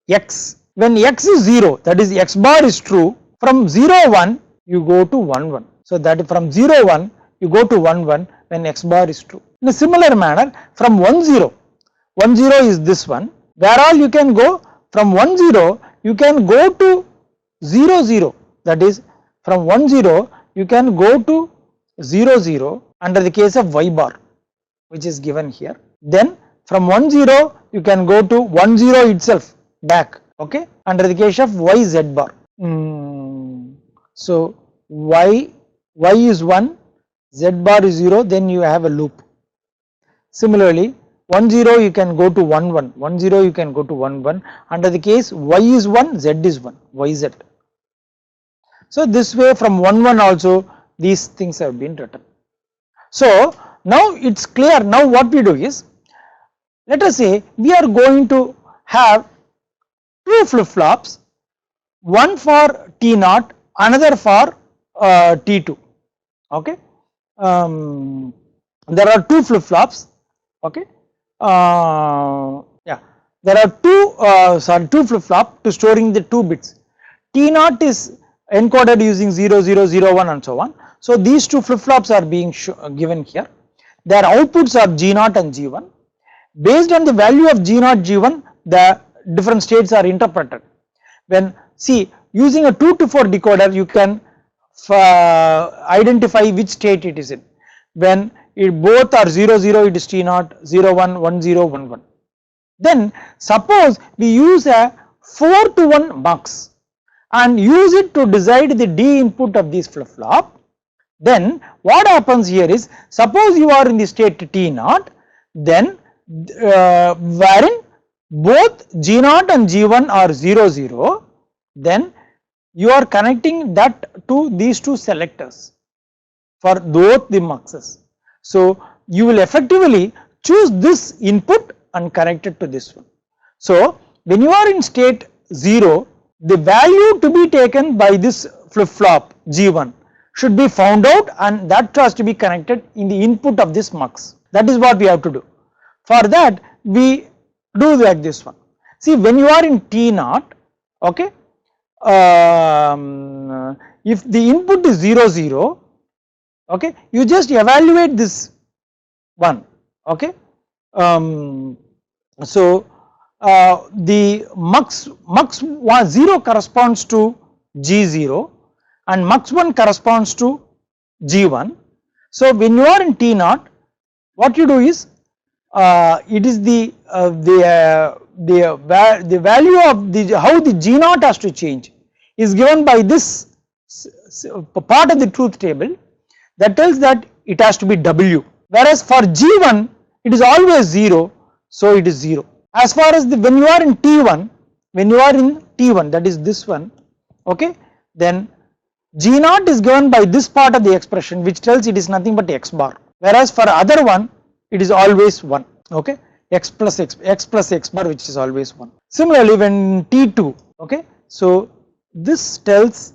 S1: X. When X is 0, that is X bar is true, from 0 1 you go to 1 1. So that from 0 1 you go to 1 1 when X bar is true. In a similar manner from 1 0, 1 0 is this one, where all you can go from 1 0 you can go to 0 0, that is from 1 0 you can go to 0 0 under the case of Y bar, which is given here. Then from 1 0 you can go to 1 0 itself back, okay, under the case of Y Z bar. So Y is 1, Z bar is 0, then you have a loop. Similarly 1 0 you can go to 1 1, 1 0 you can go to 1 1, under the case Y is 1, Z is 1, YZ. So this way from 1 1 also these things have been written. So now it is clear. Now what we do is, let us say we are going to have two flip flops, one for T0, another for T2, okay. There are two flip flops, okay, yeah, there are two flip flop to storing the 2 bits. T0 is encoded using 0 0 0 1 and so on. So these two flip flops are being given here. Their outputs are G0 and G1. Based on the value of G0 G1 the different states are interpreted. When see using a 2 to 4 decoder you can identify which state it is in. When it both are 0 0 it is T0, 0 1 1 0 1 1. Then suppose we use a 4 to 1 mux and use it to decide the D input of this flip flop. Then what happens here is, suppose you are in the state T0, then wherein both G0 and G1 are 0 0, then you are connecting that to these two selectors for both the muxes. So you will effectively choose this input and connect it to this one. So when you are in state 0, the value to be taken by this flip flop G1 should be found out, and that has to be connected in the input of this mux. That is what we have to do. For that we do like this one. See, when you are in T0, okay, if the input is 0 0, okay, you just evaluate this one, okay. So the mux 0 corresponds to G0 and mux 1 corresponds to G1. So when you are in T0, what you do is it is the value of the how the G naught has to change is given by this part of the truth table that tells that it has to be W, whereas for G1 it is always 0, so it is 0. As far as the when you are in T1, that is this one, okay, then G naught is given by this part of the expression which tells it is nothing but x bar, whereas for other one it is always 1, okay, x plus x bar which is always 1. Similarly when T2, okay, so this tells,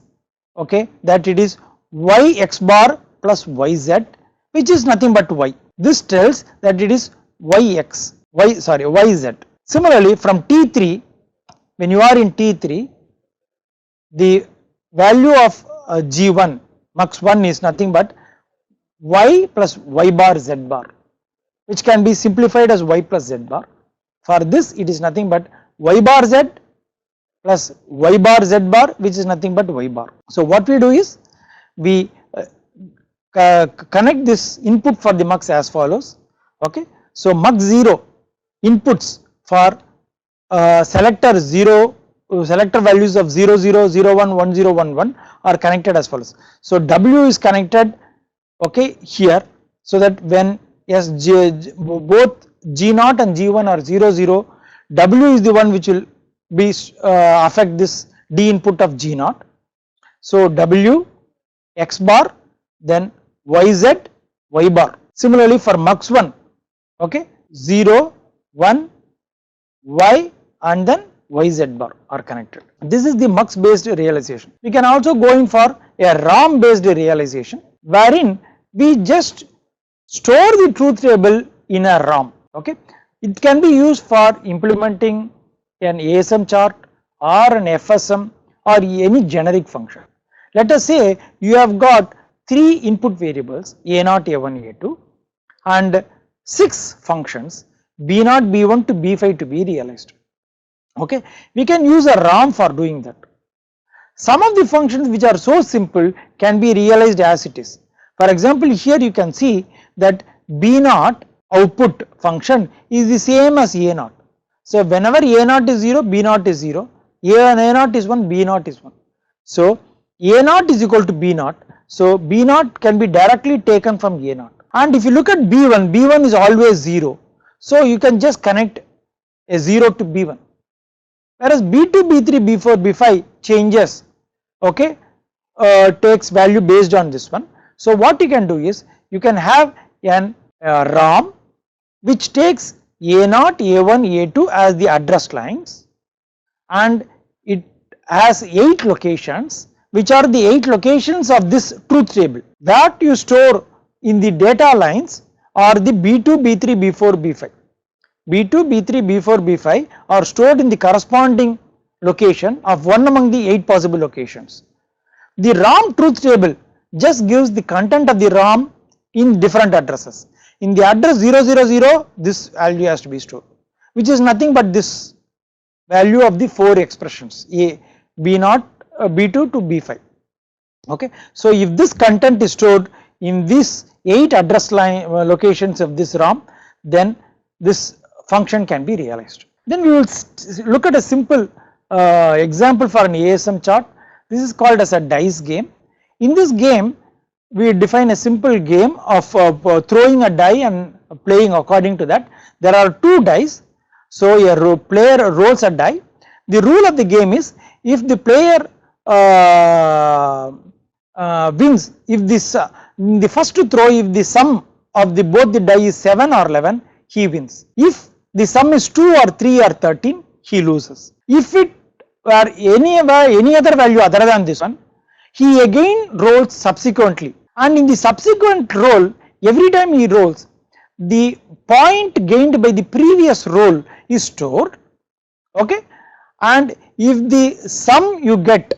S1: okay, that it is y x bar plus yz which is nothing but y. This tells that it is yz. Similarly from T3, when you are in T3, the value of G1 mux 1 is nothing but y plus y bar z bar, which can be simplified as y plus z bar. For this it is nothing but y bar z plus y bar z bar, which is nothing but y bar. So what we do is we connect this input for the mux as follows, okay. So mux 0 inputs for selector values of 0 0 0 1 1 0 1 1 are connected as follows. So W is connected, okay, here, so that when both G naught and G1 are 0 0, W is the one which will be affect this D input of G naught. So W x bar, then yz y bar. Similarly for mux 1, okay, 0 1 y and then yz bar are connected. This is the mux based realization. We can also go in for a ROM based realization, wherein we just store the truth table in a ROM, okay. It can be used for implementing an ASM chart or an FSM or any generic function. Let us say you have got 3 input variables A0, A1, A2 and 6 functions B0, B1 to B5 to be realized, okay. We can use a ROM for doing that. Some of the functions which are so simple can be realized as it is. For example, here you can see that B0 output function is the same as A0. So whenever A0 is 0, B0 is 0, A0 is 1, B0 is 1. So A0 is equal to B0, so B0 can be directly taken from A0. And if you look at B1, B1 is always 0, so you can just connect a 0 to B1. Whereas B2, B3, B4, B5 changes, okay, takes value based on this one. So what you can do is you can have an ROM which takes A0, A1, A2 as the address lines, and it has 8 locations which are the 8 locations of this truth table that you store in the data lines are the B2, B3, B4, B5. B2, B3, B4, B5 are stored in the corresponding location of one among the 8 possible locations. The ROM truth table just gives the content of the ROM in different addresses. In the address 000, this value has to be stored, which is nothing but this value of the 4 expressions A, B0, B2 to B5, okay. So if this content is stored in these 8 address line locations of this ROM, then this function can be realized. Then we will look at a simple example for an ASM chart. This is called as a dice game. In this game we define a simple game of throwing a die and playing according to that. There are 2 dice, so a player rolls a die. The rule of the game is if the player wins, if this in the first throw, if the sum of both the die is 7 or 11, he wins. If the sum is 2 or 3 or 13, he loses. If it were any other value other than this one, he again rolls subsequently, and in the subsequent roll, every time he rolls, the point gained by the previous roll is stored, okay. And if the sum you get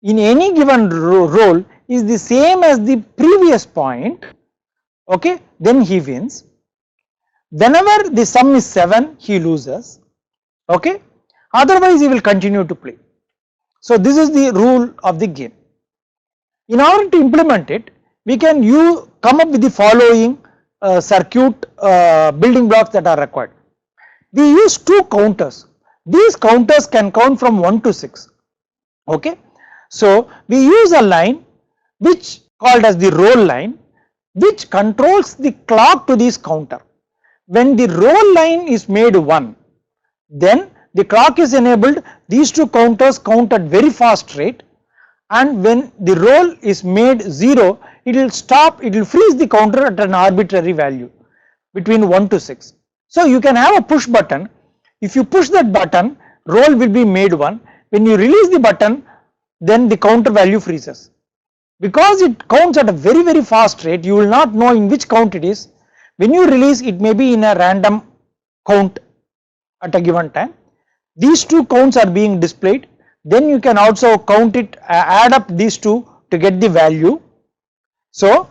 S1: in any given roll is the same as the previous point, okay, then he wins. Whenever the sum is 7, he loses, okay, otherwise he will continue to play. So this is the rule of the game. In order to implement it, we can come up with the following circuit building blocks that are required. We use two counters. These counters can count from 1 to 6. Okay. So we use a line which called as the roll line, which controls the clock to this counter. When the roll line is made 1, then the clock is enabled, these two counters count at very fast rate, and when the roll is made 0, it will stop, it will freeze the counter at an arbitrary value between 1 to 6. So you can have a push button. If you push that button, roll will be made 1. When you release the button, then the counter value freezes. Because it counts at a very fast rate, you will not know in which count it is. When you release, it may be in a random count at a given time. These two counts are being displayed. Then you can also count it, add up these two to get the value. So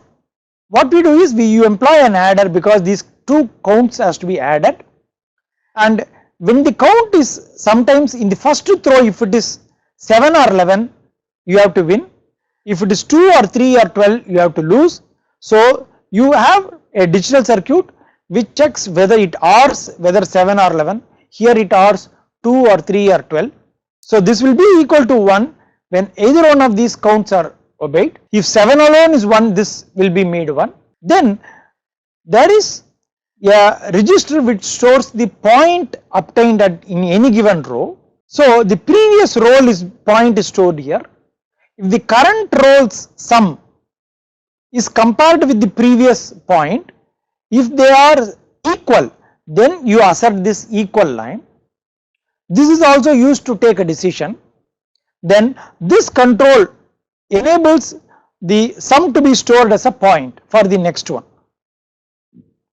S1: what we do is you employ an adder because these two counts has to be added, and when the count is sometimes in the first throw, if it is 7 or 11, you have to win. If it is 2 or 3 or 12, you have to lose. So you have a digital circuit which checks whether it ORs whether 7 or 11. Here it ORs 2 or 3 or 12. So this will be equal to 1 when either one of these counts are obeyed. If 7 alone is 1, this will be made 1. Then there is a register which stores the point obtained in any given row. So the previous roll point is stored here. If the current roll's sum is compared with the previous point, if they are equal, then you assert this equal line. This is also used to take a decision. Then this control enables the sum to be stored as a point for the next one.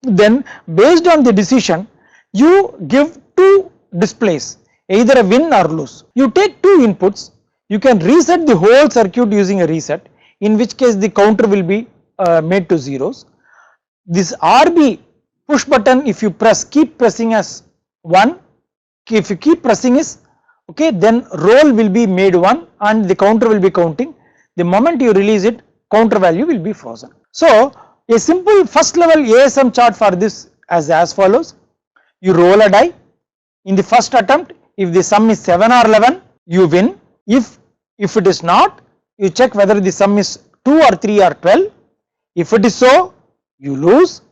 S1: Then based on the decision, you give two displays, either a win or lose. You take two inputs, you can reset the whole circuit using a reset, in which case the counter will be made to zeros. This RB push button, if you keep pressing as 1, if you keep pressing is okay, then roll will be made 1 and the counter will be counting. The moment you release it, counter value will be frozen. So a simple first level ASM chart for this as follows. You roll a die. In the first attempt, if the sum is 7 or 11, you win. If it is not, you check whether the sum is 2 or 3 or 12. If it is so, you lose.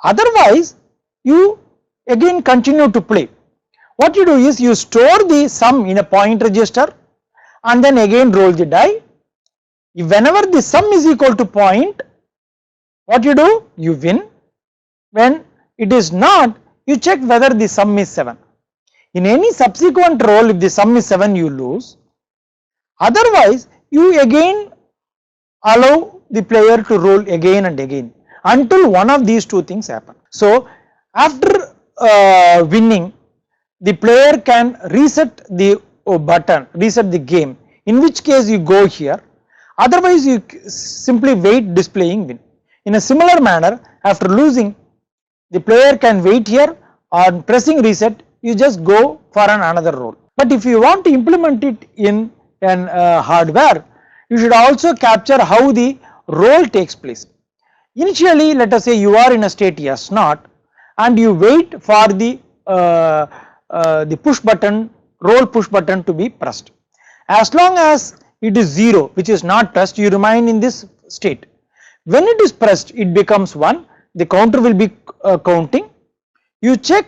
S1: Otherwise, you again continue to play. What you do is you store the sum in a point register and then again roll the die. If whenever the sum is equal to point, what you do? You win. When it is not, you check whether the sum is 7. In any subsequent roll, if the sum is 7, you lose. Otherwise, you again allow the player to roll again and again until one of these two things happen. So after winning, the player can reset the button, reset the game, in which case you go here. Otherwise, you simply wait displaying win. In a similar manner, after losing, the player can wait here, on pressing reset, you just go for another roll. But if you want to implement it in an hardware, you should also capture how the roll takes place. Initially, let us say you are in a state yes not, and you wait for the push button, roll push button to be pressed. As long as it is 0, which is not pressed, you remain in this state. When it is pressed, it becomes 1, the counter will be counting. You check,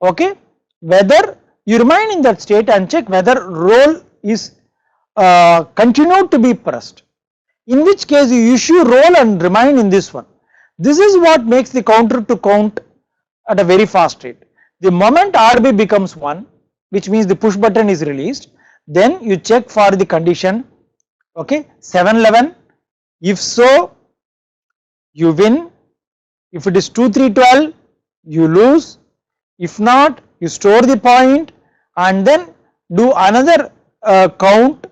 S1: okay, whether you remain in that state and check whether roll is continued to be pressed, in which case you issue roll and remain in this one. This is what makes the counter to count at a very fast rate. The moment RB becomes 1, which means the push button is released, then you check for the condition, okay, 7-11, if so, you win. If it is 2-3-12, you lose. If not, you store the point and then do another count,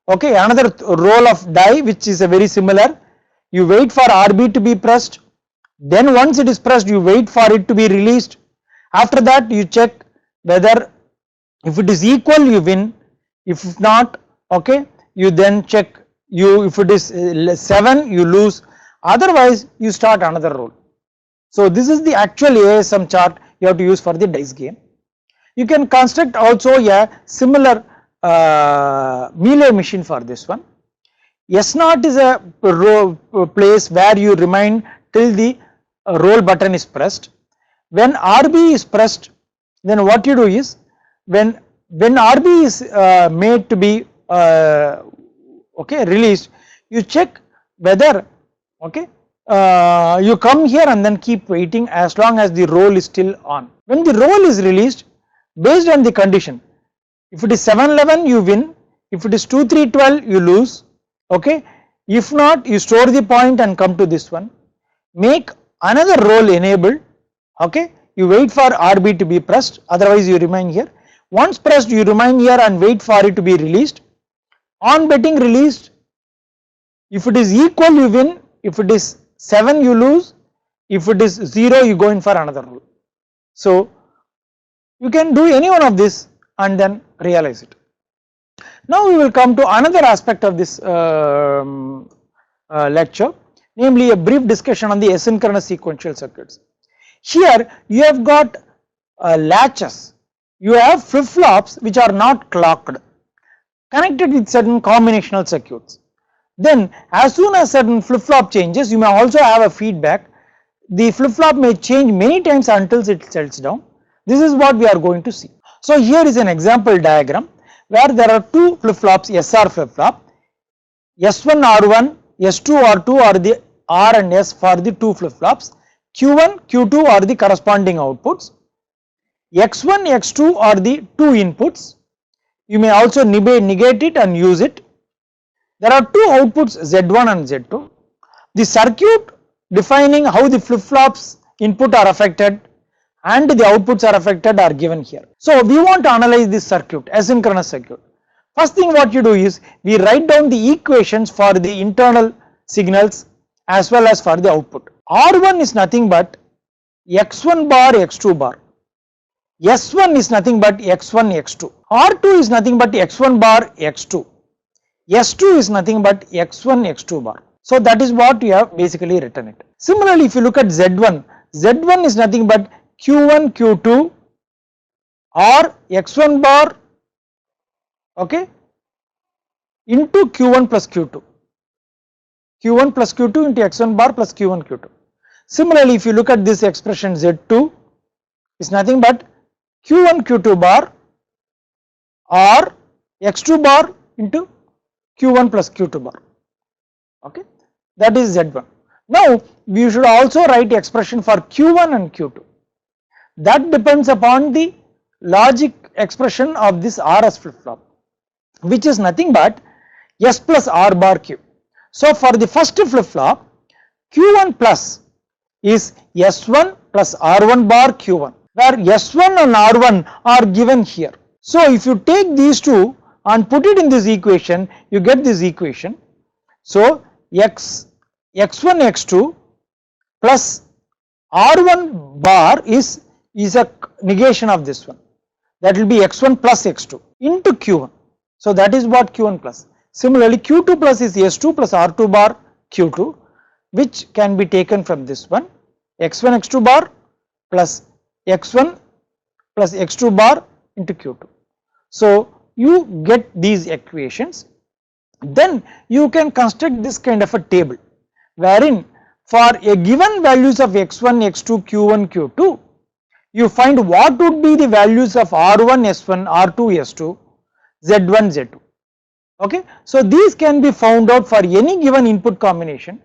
S1: okay, another roll of die which is a very similar. You wait for RB to be pressed, then once it is pressed, you wait for it to be released. After that, you check whether if it is equal, you win. If not, okay, you then check, if it is 7, you lose. Otherwise, you start another roll. So this is the actual ASM chart you have to use for the dice game. You can construct also a similar melee machine for this one. S0 is a place where you remain till the roll button is pressed. When RB is pressed, then what you do is when RB is made to be released, you check whether you come here and then keep waiting as long as the roll is still on. When the roll is released, based on the condition, if it is 7-11 you win, if it is 2-3-12 you lose, if not you store the point and come to this one, make another roll enabled, you wait for RB to be pressed, otherwise you remain here. Once pressed you remain here and wait for it to be released. On betting released, if it is equal you win, if it is 7 you lose, if it is 0 you go in for another roll. So you can do any one of this and then realize it. Now we will come to another aspect of this lecture, namely a brief discussion on the asynchronous sequential circuits. Here you have got latches, you have flip-flops which are not clocked, connected with certain combinational circuits. Then as soon as certain flip-flop changes, you may also have a feedback. The flip-flop may change many times until it settles down. This is what we are going to see. So here is an example diagram where there are two flip-flops, SR flip-flop, S1 R1, S2 R2 are the R and S for the two flip-flops, Q1, Q2 are the corresponding outputs, X1, X2 are the two inputs. You may also negate it and use it. There are two outputs Z1 and Z2. The circuit defining how the flip-flops input are affected and the outputs are affected are given here. So we want to analyze this circuit, asynchronous circuit. First thing what you do is we write down the equations for the internal signals as well as for the output. R1 is nothing but X1 bar X2 bar. S1 is nothing but X1 X2. R2 is nothing but X1 bar X2. S2 is nothing but X1 X2 bar. So that is what we have basically written it. Similarly, if you look at Z1, Z1 is nothing but Q1 Q2 or X1 bar into Q1 plus Q2. Q1 plus Q2 into X1 bar plus Q1 Q2. Similarly, if you look at this expression Z2 is nothing but Q1 Q2 bar or X2 bar into Q1 plus Q2 bar, that is Z1. Now we should also write expression for Q1 and Q2. That depends upon the logic expression of this RS flip-flop, which is nothing but S plus R bar Q. So for the first flip-flop, Q1 plus is S1 plus R1 bar Q1, where S1 and R1 are given here. So if you take these two and put it in this equation, you get this equation. So X1 X2 plus R1 bar is a negation of this one, that will be X1 plus X2 into Q1. So that is what Q1 plus. Similarly, Q2 plus is S2 plus R2 bar Q2, which can be taken from this one, X1 X2 bar plus X1 plus X2 bar into Q2. So you get these equations. Then you can construct this kind of a table wherein for a given values of X1, X2, Q1, Q2, you find what would be the values of R1, S1, R2, S2, Z1, Z2. So these can be found out for any given input combination,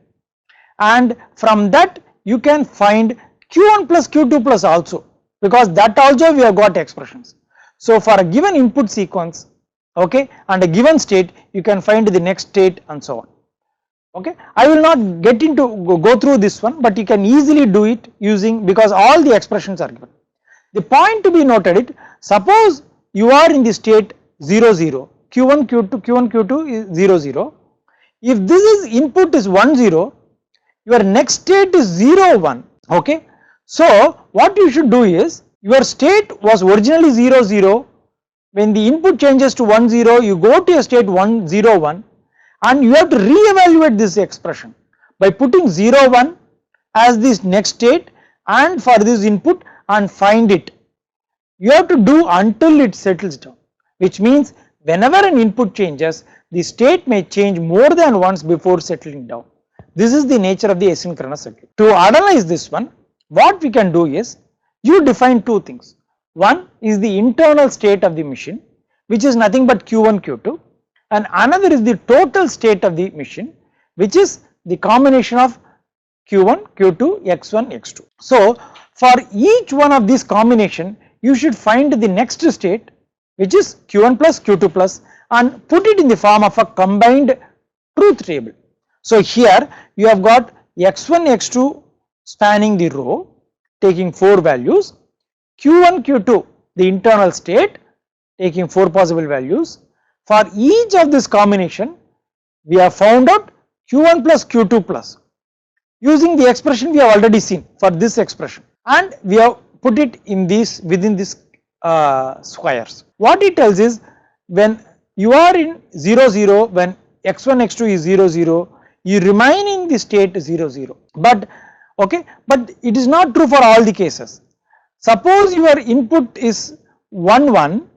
S1: and from that you can find Q1 plus Q2 plus also, because that also we have got expressions. So for a given input sequence, and a given state, you can find the next state and so on. I will not get into go through this one, but you can easily do it using, because all the expressions are given. The point to be noted is, suppose you are in the state 0 0, Q1 Q2 is 0 0. If this is input is 1 0, your next state is 0 1. So what you should do is, your state was originally 0 0. When the input changes to 1 0, you go to a state 1 0 1, and you have to re-evaluate this expression by putting 0 1 as this next state and for this input and find it. You have to do until it settles down, which means whenever an input changes, the state may change more than once before settling down. This is the nature of the asynchronous circuit. To analyze this one, what we can do is, you define two things. One is the internal state of the machine, which is nothing but Q1, Q2, and another is the total state of the machine, which is the combination of Q1, Q2, X1, X2. So for each one of these combination, you should find the next state, which is Q1 plus Q2 plus, and put it in the form of a combined truth table. So here you have got X1, X2 spanning the row, taking 4 values, Q1, Q2 the internal state taking 4 possible values. For each of this combination, we have found out Q1 plus Q2 plus using the expression we have already seen for this expression, and we have put it in these within these squares. What it tells is, when you are in 0 0, when x1 x2 is 0 0, you remain in the state 0 0, but it is not true for all the cases. Suppose your input is 1 1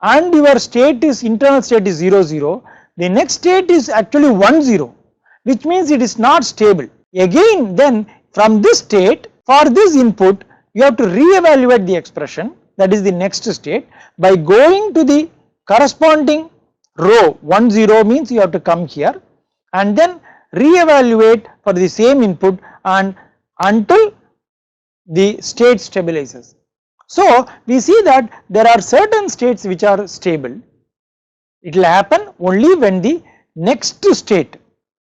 S1: and your state is internal state is 0 0, the next state is actually 1 0, which means it is not stable. Again, then from this state, for this input you have to re-evaluate the expression, that is the next state, by going to the corresponding row. 1 0 means you have to come here and then re-evaluate for the same input and until the state stabilizes. So we see that there are certain states which are stable. It will happen only when the next state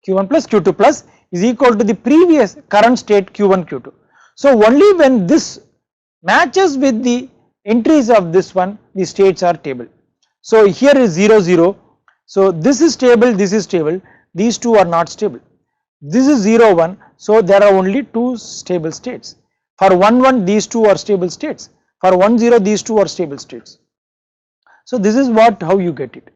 S1: Q1 plus Q2 plus is equal to the previous current state Q1 Q2. So only when this matches with the entries of this one, the states are stable. So here is 0 0, so this is stable, this is stable, these two are not stable. This is 0 1, so there are only 2 stable states. For 1 1 these two are stable states, for 1 0 these two are stable states. So this is how you get it.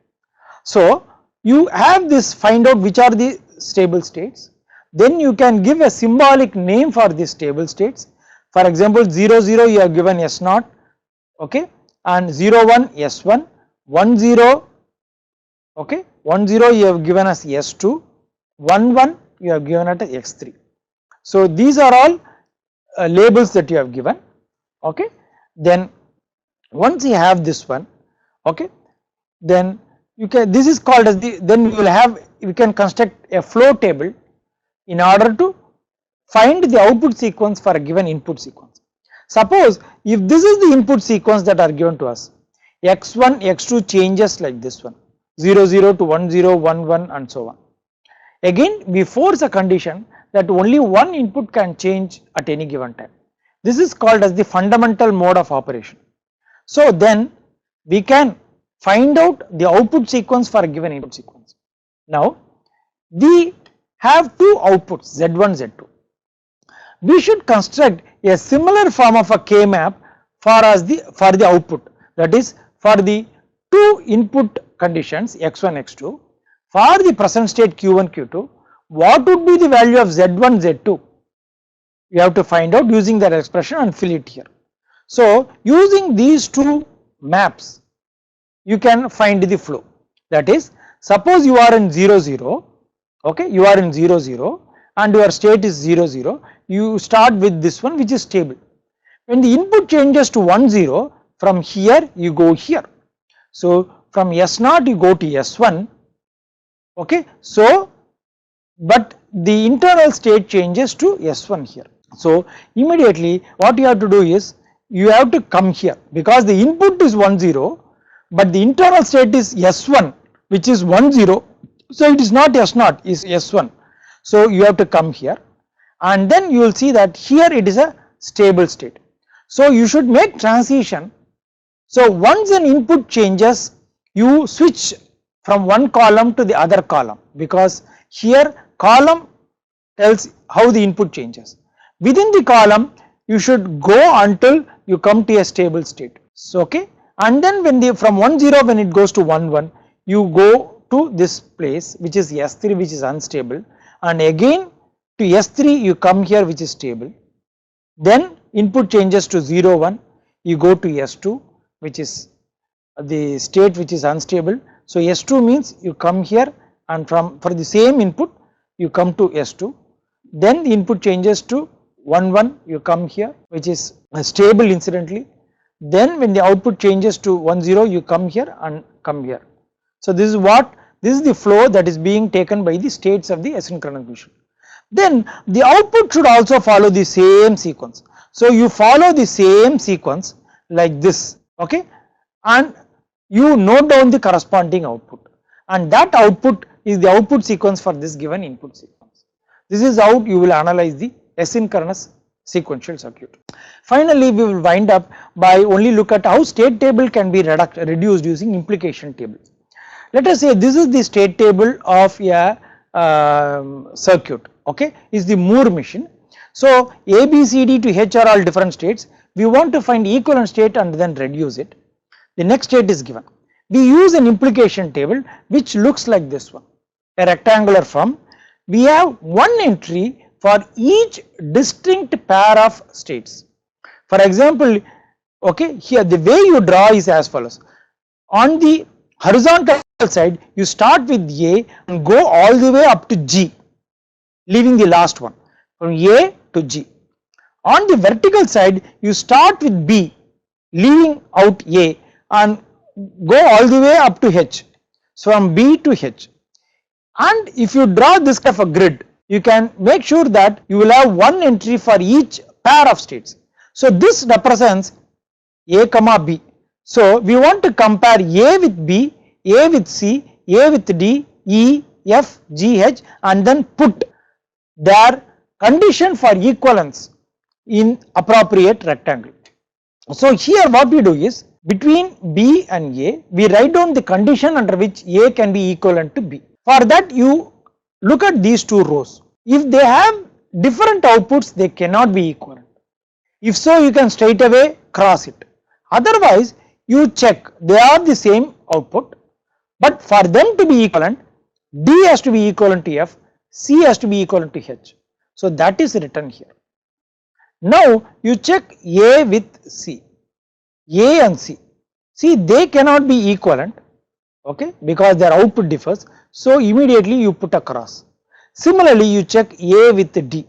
S1: So you have this, find out which are the stable states, then you can give a symbolic name for these stable states. For example, 0 0 you have given S0, okay, and 0 1 S1, 1 0, okay, 1 0 you have given as S2, 1 1 you have given it as X3. So these are all labels that you have given, okay. Then once you have this one, okay, then you can, this is called as the, then we can construct a flow table in order to find the output sequence for a given input sequence. Suppose if this is the input sequence that are given to us, x1 x2 changes like this one, 0 0 to 1 0 1 1 and so on. Again we force a condition that only one input can change at any given time. This is called as the fundamental mode of operation. So then we can find out the output sequence for a given input sequence. Now we have two outputs, Z1, Z2. We should construct a similar form of a K-map for the output, that is for the two input conditions x1, x2, for the present state Q1, Q2, what would be the value of Z1, Z2? You have to find out using that expression and fill it here. So using these two maps, you can find the flow. That is, suppose you are in 0 0, okay, you are in 0 0 and your state is 0 0, you start with this one which is stable. When the input changes to 1 0, from here you go here. So from S0 you go to S1, okay, so but the internal state changes to S1 here. So immediately what you have to do is, you have to come here because the input is 1 0, but the internal state is S1 which is 1 0, so it is not S0, it is S1. So you have to come here and then you will see that here it is a stable state. So you should make transition. So once an input changes, you switch from one column to the other column, because here column tells how the input changes. Within the column you should go until you come to a stable state. So okay, and then when from 1 0 when it goes to 1 1, you go to this place which is S3 which is unstable, and again to S3 you come here which is stable, then input changes to 0 1, you go to S2, which is the state which is unstable. So S2 means you come here and for the same input you come to S2, then the input changes to 1 1, you come here, which is stable incidentally, then when the output changes to 1 0, you come here and come here. So this is the flow that is being taken by the states of the asynchronous machine. Then the output should also follow the same sequence. So you follow the same sequence like this, okay, and you note down the corresponding output, and that output is the output sequence for this given input sequence. This is how you will analyze the asynchronous sequential circuit. Finally, we will wind up by only look at how state table can be reduced using implication table. Let us say this is the state table of a circuit, okay, is the Moore machine. So A, B, C, D to H are all different states. We want to find equivalent state and then reduce it. The next state is given. We use an implication table which looks like this one, a rectangular form. We have one entry for each distinct pair of states. For example, okay, here the way you draw is as follows. On the horizontal side, you start with A and go all the way up to G, leaving the last one from A to G. On the vertical side, you start with B, leaving out A and go all the way up to H, so from B to H. And if you draw this kind of a grid, you can make sure that you will have one entry for each pair of states. So this represents A comma B. So we want to compare A with B, A with C, A with D, E, F, G, H, and then put their condition for equivalence in appropriate rectangle. So here what we do is, between B and A, we write down the condition under which A can be equivalent to B. For that, you look at these two rows. If they have different outputs, they cannot be equivalent. If so, you can straight away cross it. Otherwise, you check they are the same output, but for them to be equivalent, D has to be equivalent to F, C has to be equivalent to H. So that is written here. Now you check A with C, A and C. See, they cannot be equivalent, okay, because their output differs. So immediately you put a cross. Similarly, you check A with D,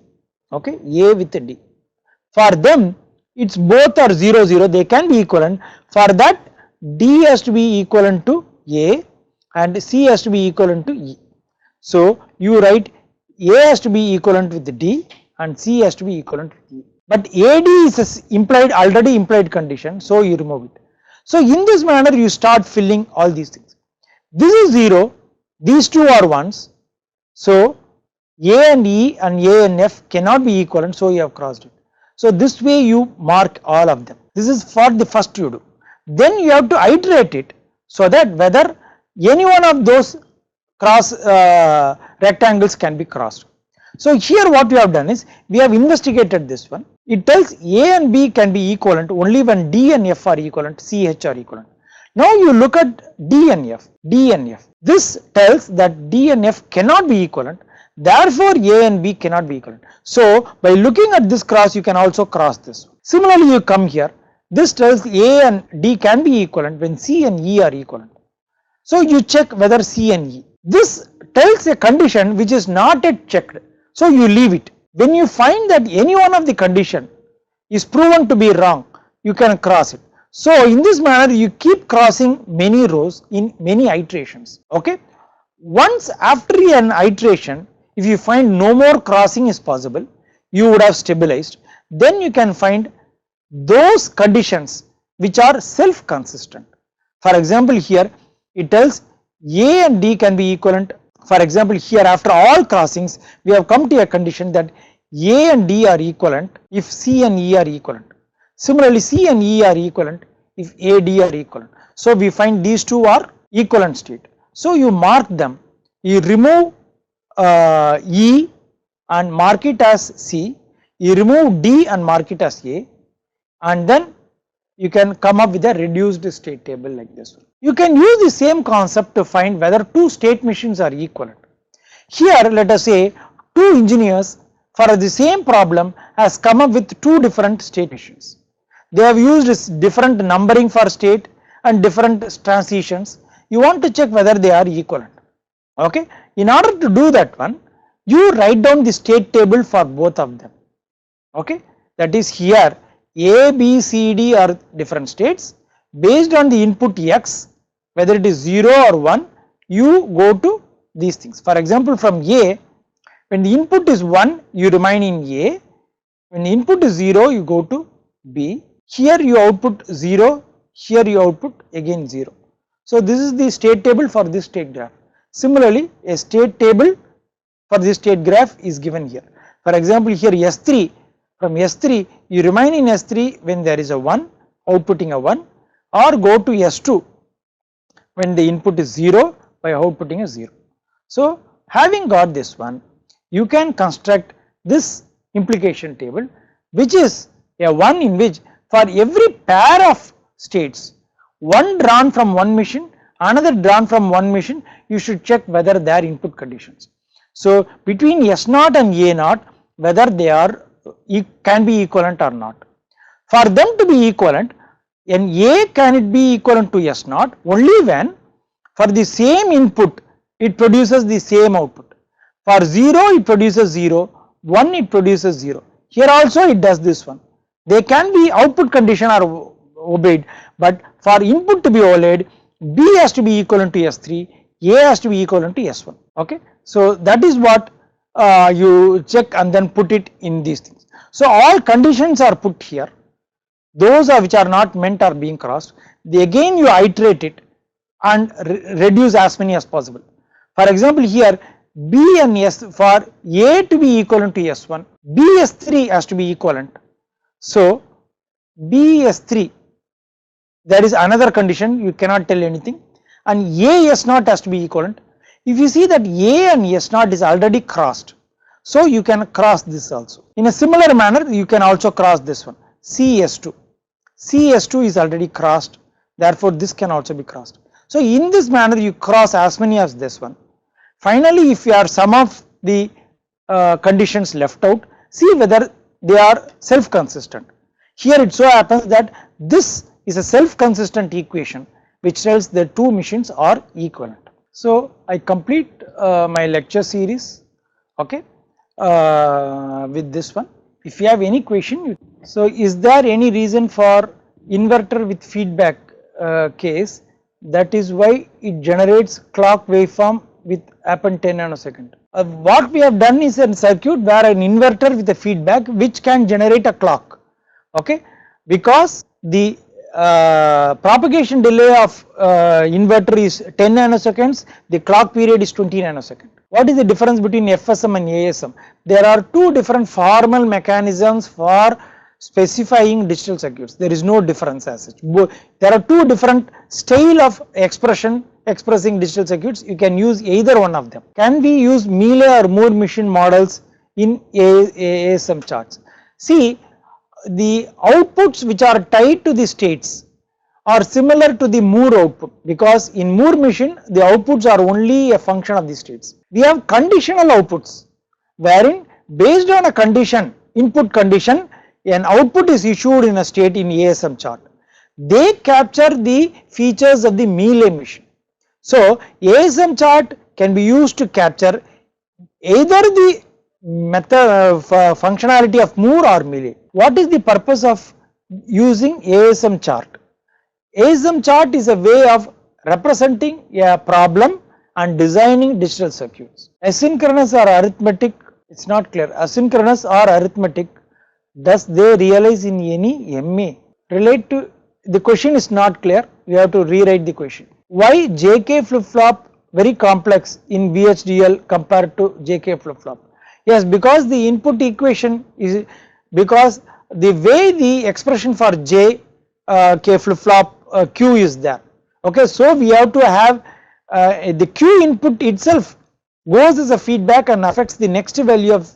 S1: okay, A with D. For them, it's both are 0 0. They can be equivalent. For that, D has to be equivalent to A and C has to be equivalent to E. So you write A has to be equivalent with D and C has to be equivalent with E. But AD is a already implied condition, so you remove it. So in this manner, you start filling all these things. This is 0, these two are 1s. So A and E and A and F cannot be equivalent, so you have crossed it. So this way you mark all of them. This is for the first you do. Then you have to iterate it so that whether any one of those cross rectangles can be crossed. So here what we have done is, we have investigated this one. It tells A and B can be equivalent only when D and F are equivalent, C, H are equivalent. Now you look at D and F, D and F. This tells that D and F cannot be equivalent, therefore A and B cannot be equivalent. So by looking at this cross, you can also cross this one. Similarly, you come here, this tells A and D can be equivalent when C and E are equivalent. So you check whether C and E. This tells a condition which is not yet checked, so you leave it. When you find that any one of the condition is proven to be wrong, you can cross it. So in this manner, you keep crossing many rows in many iterations, okay. Once after an iteration, if you find no more crossing is possible, you would have stabilized, then you can find those conditions which are self-consistent. For example, here it tells A and D can be equivalent. For example, here after all crossings, we have come to a condition that A and D are equivalent if C and E are equivalent. Similarly, C and E are equivalent if A, D are equivalent. So we find these two are equivalent state. So you mark them, you remove E and mark it as C, you remove D and mark it as A, and then you can come up with a reduced state table like this one. You can use the same concept to find whether two state machines are equivalent. Here let us say two engineers for the same problem has come up with two different state machines. They have used different numbering for state and different transitions. You want to check whether they are equivalent. Okay. In order to do that one, you write down the state table for both of them. Okay. That is here A, B, C, D are different states. Based on the input X, whether it is 0 or 1, you go to these things. For example, from A, when the input is 1, you remain in A. When the input is 0, you go to B. Here you output 0, here you output again 0. So this is the state table for this state graph. Similarly, a state table for this state graph is given here. For example, here S3, from S3 you remain in S3 when there is a 1, outputting a 1, or go to S2 when the input is 0 by outputting a 0. So having got this one, you can construct this implication table, which is a one in which for every pair of states, one drawn from one machine, another drawn from one machine, you should check whether they are input conditions. So between S0 and A0, whether they are can be equivalent or not. For them to be equivalent, an A can it be equivalent to S0 only when for the same input it produces the same output. For 0 it produces 0, 1 it produces 0. Here also it does this one. They can be output condition are obeyed, but for input to be obeyed, B has to be equivalent to S3, A has to be equivalent to S1. Okay. So that is what you check and then put it in these things. So all conditions are put here. Those are which are not meant are being crossed. Again you iterate it and reduce as many as possible. For example, here B and S, for A to be equivalent to S1, BS3 has to be equivalent. So BS3, there is another condition, you cannot tell anything, and AS0 has to be equivalent. If you see that A and S0 is already crossed, so you can cross this also. In a similar manner, you can also cross this one, CS2. CS2 is already crossed, therefore this can also be crossed. So in this manner, you cross as many as this one. Finally, if you are some of the conditions left out, see whether they are self-consistent. Here it so happens that this is a self-consistent equation which tells the two machines are equivalent. So I complete my lecture series, okay, with this one. If you have any question, so is there any reason for inverter with feedback case? That is why it generates clock waveform with happen 10 nanosecond. What we have done is a circuit where an inverter with a feedback which can generate a clock, okay, because the propagation delay of inverter is 10 nanoseconds, the clock period is 20 nanoseconds. What is the difference between FSM and ASM? There are two different formal mechanisms for specifying digital circuits. There is no difference as such. There are two different style of expressing digital circuits. You can use either one of them. Can we use Mealy or Moore machine models in ASM charts? See, the outputs which are tied to the states are similar to the Moore output, because in Moore machine the outputs are only a function of the states. We have conditional outputs wherein based on a condition, input condition, an output is issued in a state in ASM chart. They capture the features of the Mealy machine. So ASM chart can be used to capture either the method functionality of Moore or Mealy. What is the purpose of using ASM chart? ASM chart is a way of representing a problem and designing digital circuits. Asynchronous or arithmetic, it's not clear. Asynchronous or arithmetic, does they realize in any MA? Relate to, the question is not clear, we have to rewrite the question. Why JK flip-flop very complex in VHDL compared to JK flip-flop? Yes, because the input equation is, because the way the expression for J K flip-flop Q is there. Okay, so we have to have the Q input itself goes as a feedback and affects the next value of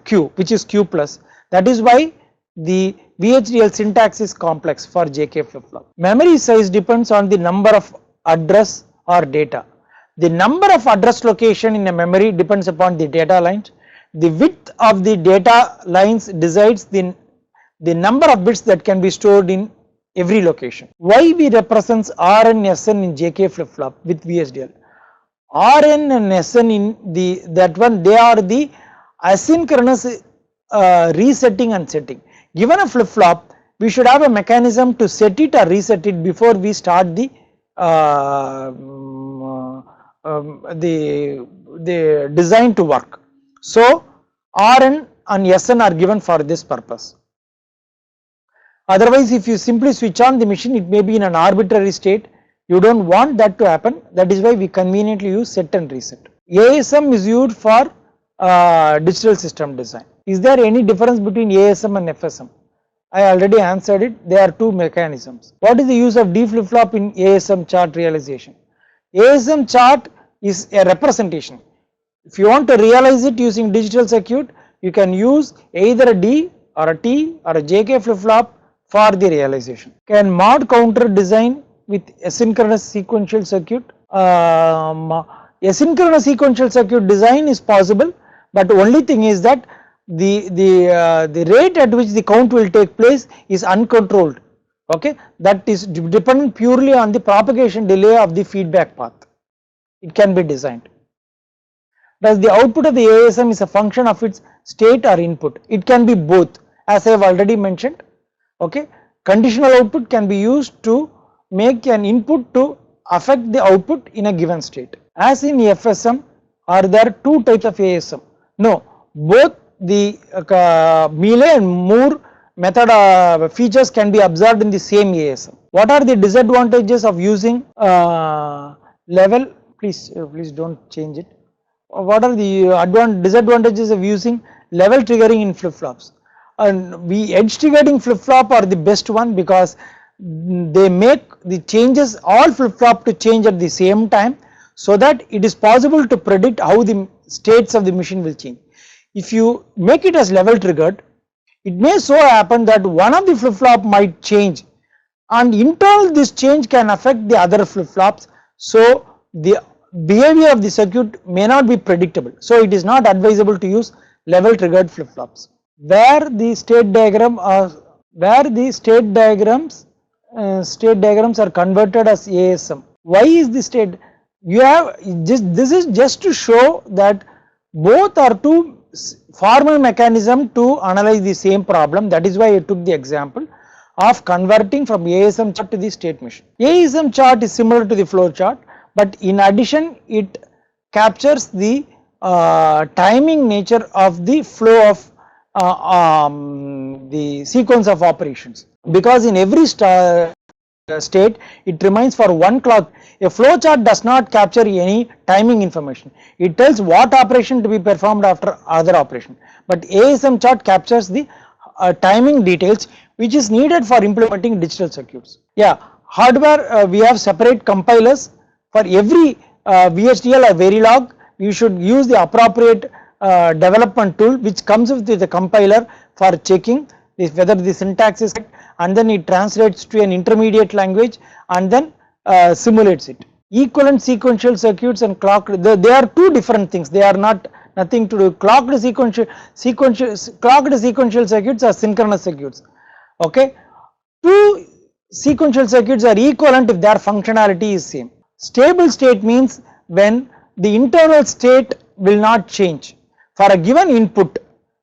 S1: Q, which is Q plus. That is why the VHDL syntax is complex for JK flip-flop. Memory size depends on the number of address or data. The number of address location in a memory depends upon the data lines. the width of the data lines decides the number of bits that can be stored in every location. Why we represents Rn Sn in JK flip flop with VHDL? Rn and Sn in that one, they are the asynchronous resetting and setting. Given a flip flop, we should have a mechanism to set it or reset it before we start the design to work. So Rn and Sn are given for this purpose. Otherwise, if you simply switch on the machine, it may be in an arbitrary state. You don't want that to happen. That is why we conveniently use set and reset. ASM is used for digital system design. Is there any difference between ASM and FSM? I already answered it. There are two mechanisms. What is the use of D flip flop in ASM chart realization? ASM chart is a representation. If you want to realize it using digital circuit, you can use either a D or a T or a JK flip flop for the realization. Can mod counter design with asynchronous sequential circuit? Asynchronous sequential circuit design is possible, but only thing is that the rate at which the count will take place is uncontrolled. Okay, that is dependent purely on the propagation delay of the feedback path. It can be designed. Thus, the output of the ASM is a function of its state or input. It can be both, as I have already mentioned. Okay, conditional output can be used to make an input to affect the output in a given state. As in FSM, are there two types of ASM? No, both the Mealy and Moore method features can be observed in the same ASM. What are the disadvantages of using level? Please don't change it. What are the disadvantages of using level triggering in flip flops? And edge triggering flip flop are the best one because they make the changes all flip flop to change at the same time, so that it is possible to predict how the states of the machine will change. If you make it as level triggered, it may so happen that one of the flip flop might change, and in turn this change can affect the other flip flops, so the behavior of the circuit may not be predictable. So it is not advisable to use level triggered flip flops. Where the state diagrams are converted as ASM. Why is the state? You have this is just to show that both are two formal mechanism to analyze the same problem. That is why I took the example of converting from ASM chart to the state machine. ASM chart is similar to the flow chart, but in addition it captures the timing nature of the flow of the sequence of operations, because in every state it remains for one clock. A flow chart does not capture any timing information. It tells what operation to be performed after other operation, but ASM chart captures the timing details which is needed for implementing digital circuits. Yeah, hardware we have separate compilers for every VHDL or Verilog. You should use the appropriate development tool which comes with the compiler for checking whether the syntax is correct, and then it translates to an intermediate language and then simulates it. Equivalent sequential circuits and clocked, they are two different things. They are nothing to do. Clocked sequential circuits are synchronous circuits. Okay, two sequential circuits are equivalent if their functionality is same. Stable state means when the internal state will not change for a given input.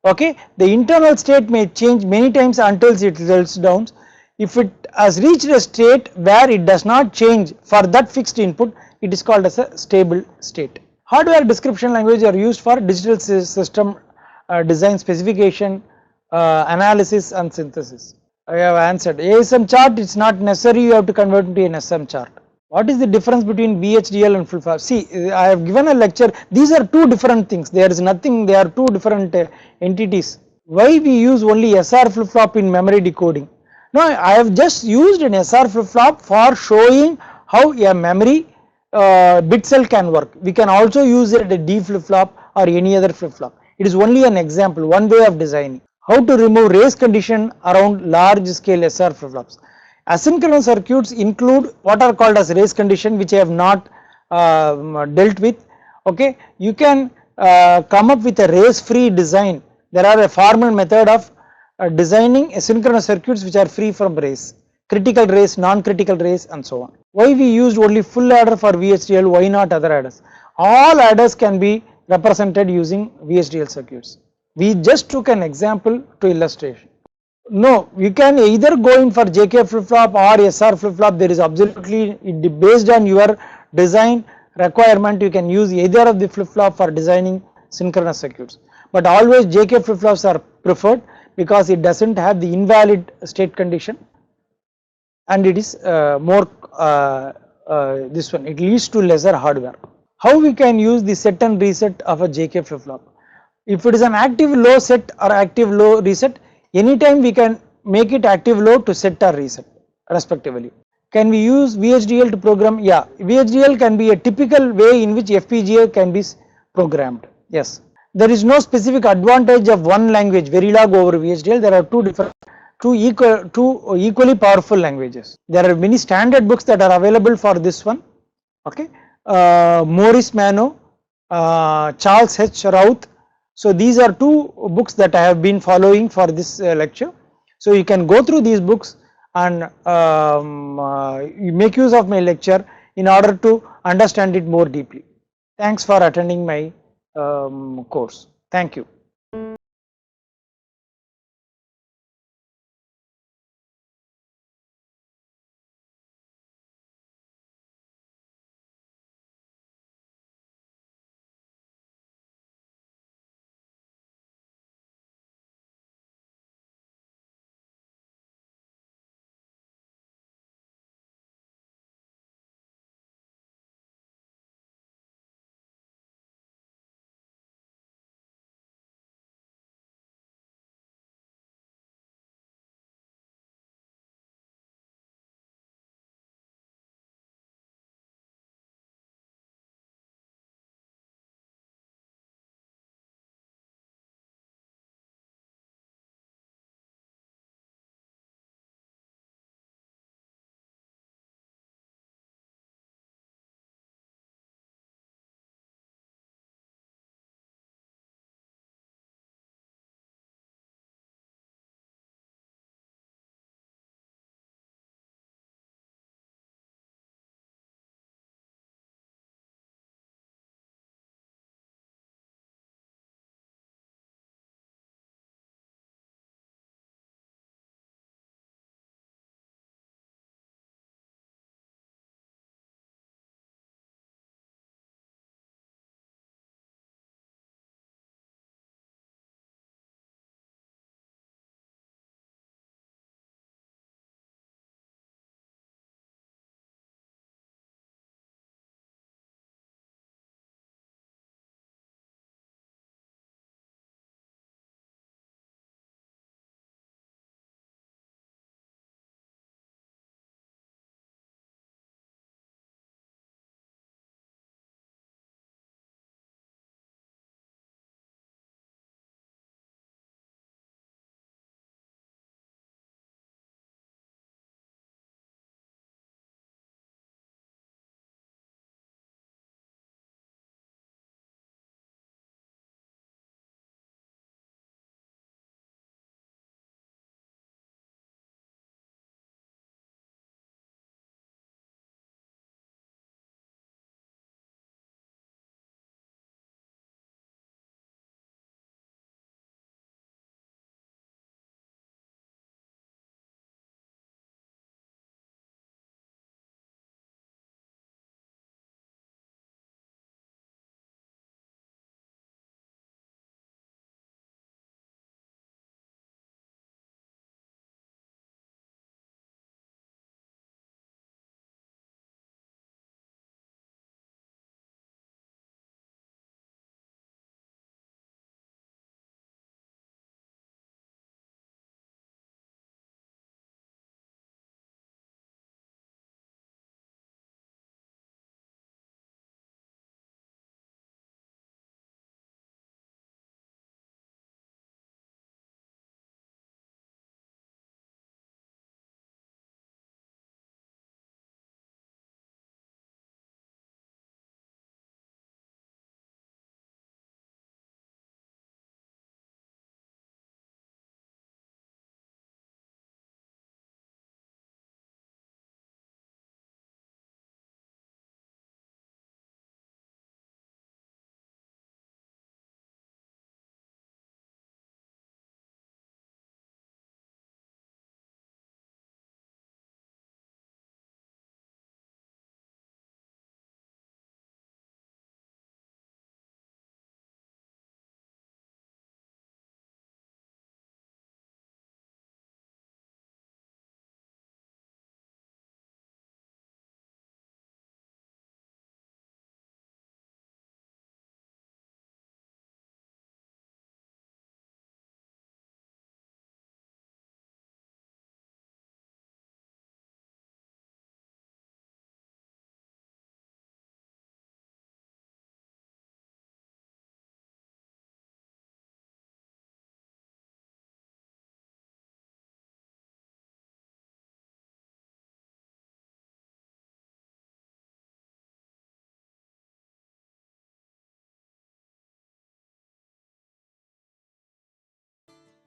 S1: Okay, the internal state may change many times until it settles down. If it has reached a state where it does not change for that fixed input, it is called as a stable state. Hardware description language are used for digital system design specification, analysis and synthesis. I have answered. ASM chart, it's not necessary you have to convert into an SM chart. What is the difference between VHDL and flip flop? See, I have given a lecture. These are two different things. There is nothing, they are two different entities. Why we use only SR flip flop in memory decoding? No, I have just used an SR flip flop for showing how a memory bit cell can work. We can also use it at a D flip flop or any other flip flop. It is only an example, one way of designing. How to remove race condition around large scale SR flip flops. Asynchronous circuits include what are called as race condition, which I have not dealt with. Okay, you can come up with a race free design. There are a formal method of designing asynchronous circuits which are free from race, critical race, non-critical race and so on. Why we used only full adder for VHDL, why not other adders? All adders can be represented using VHDL circuits. We just took an example to illustration. No, you can either go in for JK flip-flop or SR flip-flop. There is absolutely, based on your design requirement, you can use either of the flip-flop for designing synchronous circuits. But always JK flip-flops are preferred because it does not have the invalid state condition and it is more this one, it leads to lesser hardware. How we can use the set and reset of a JK flip-flop? If it is an active low set or active low reset, anytime we can make it active low to set or reset respectively. Can we use VHDL to program? Yeah, VHDL can be a typical way in which FPGA can be programmed. Yes, there is no specific advantage of one language Verilog over VHDL. There are two equally powerful languages. There are many standard books that are available for this one. Okay, Maurice Mano, Charles H. Routh. So these are two books that I have been following for this lecture. So you can go through these books and make use of my lecture in order to understand it more deeply. Thanks for attending my course. Thank you.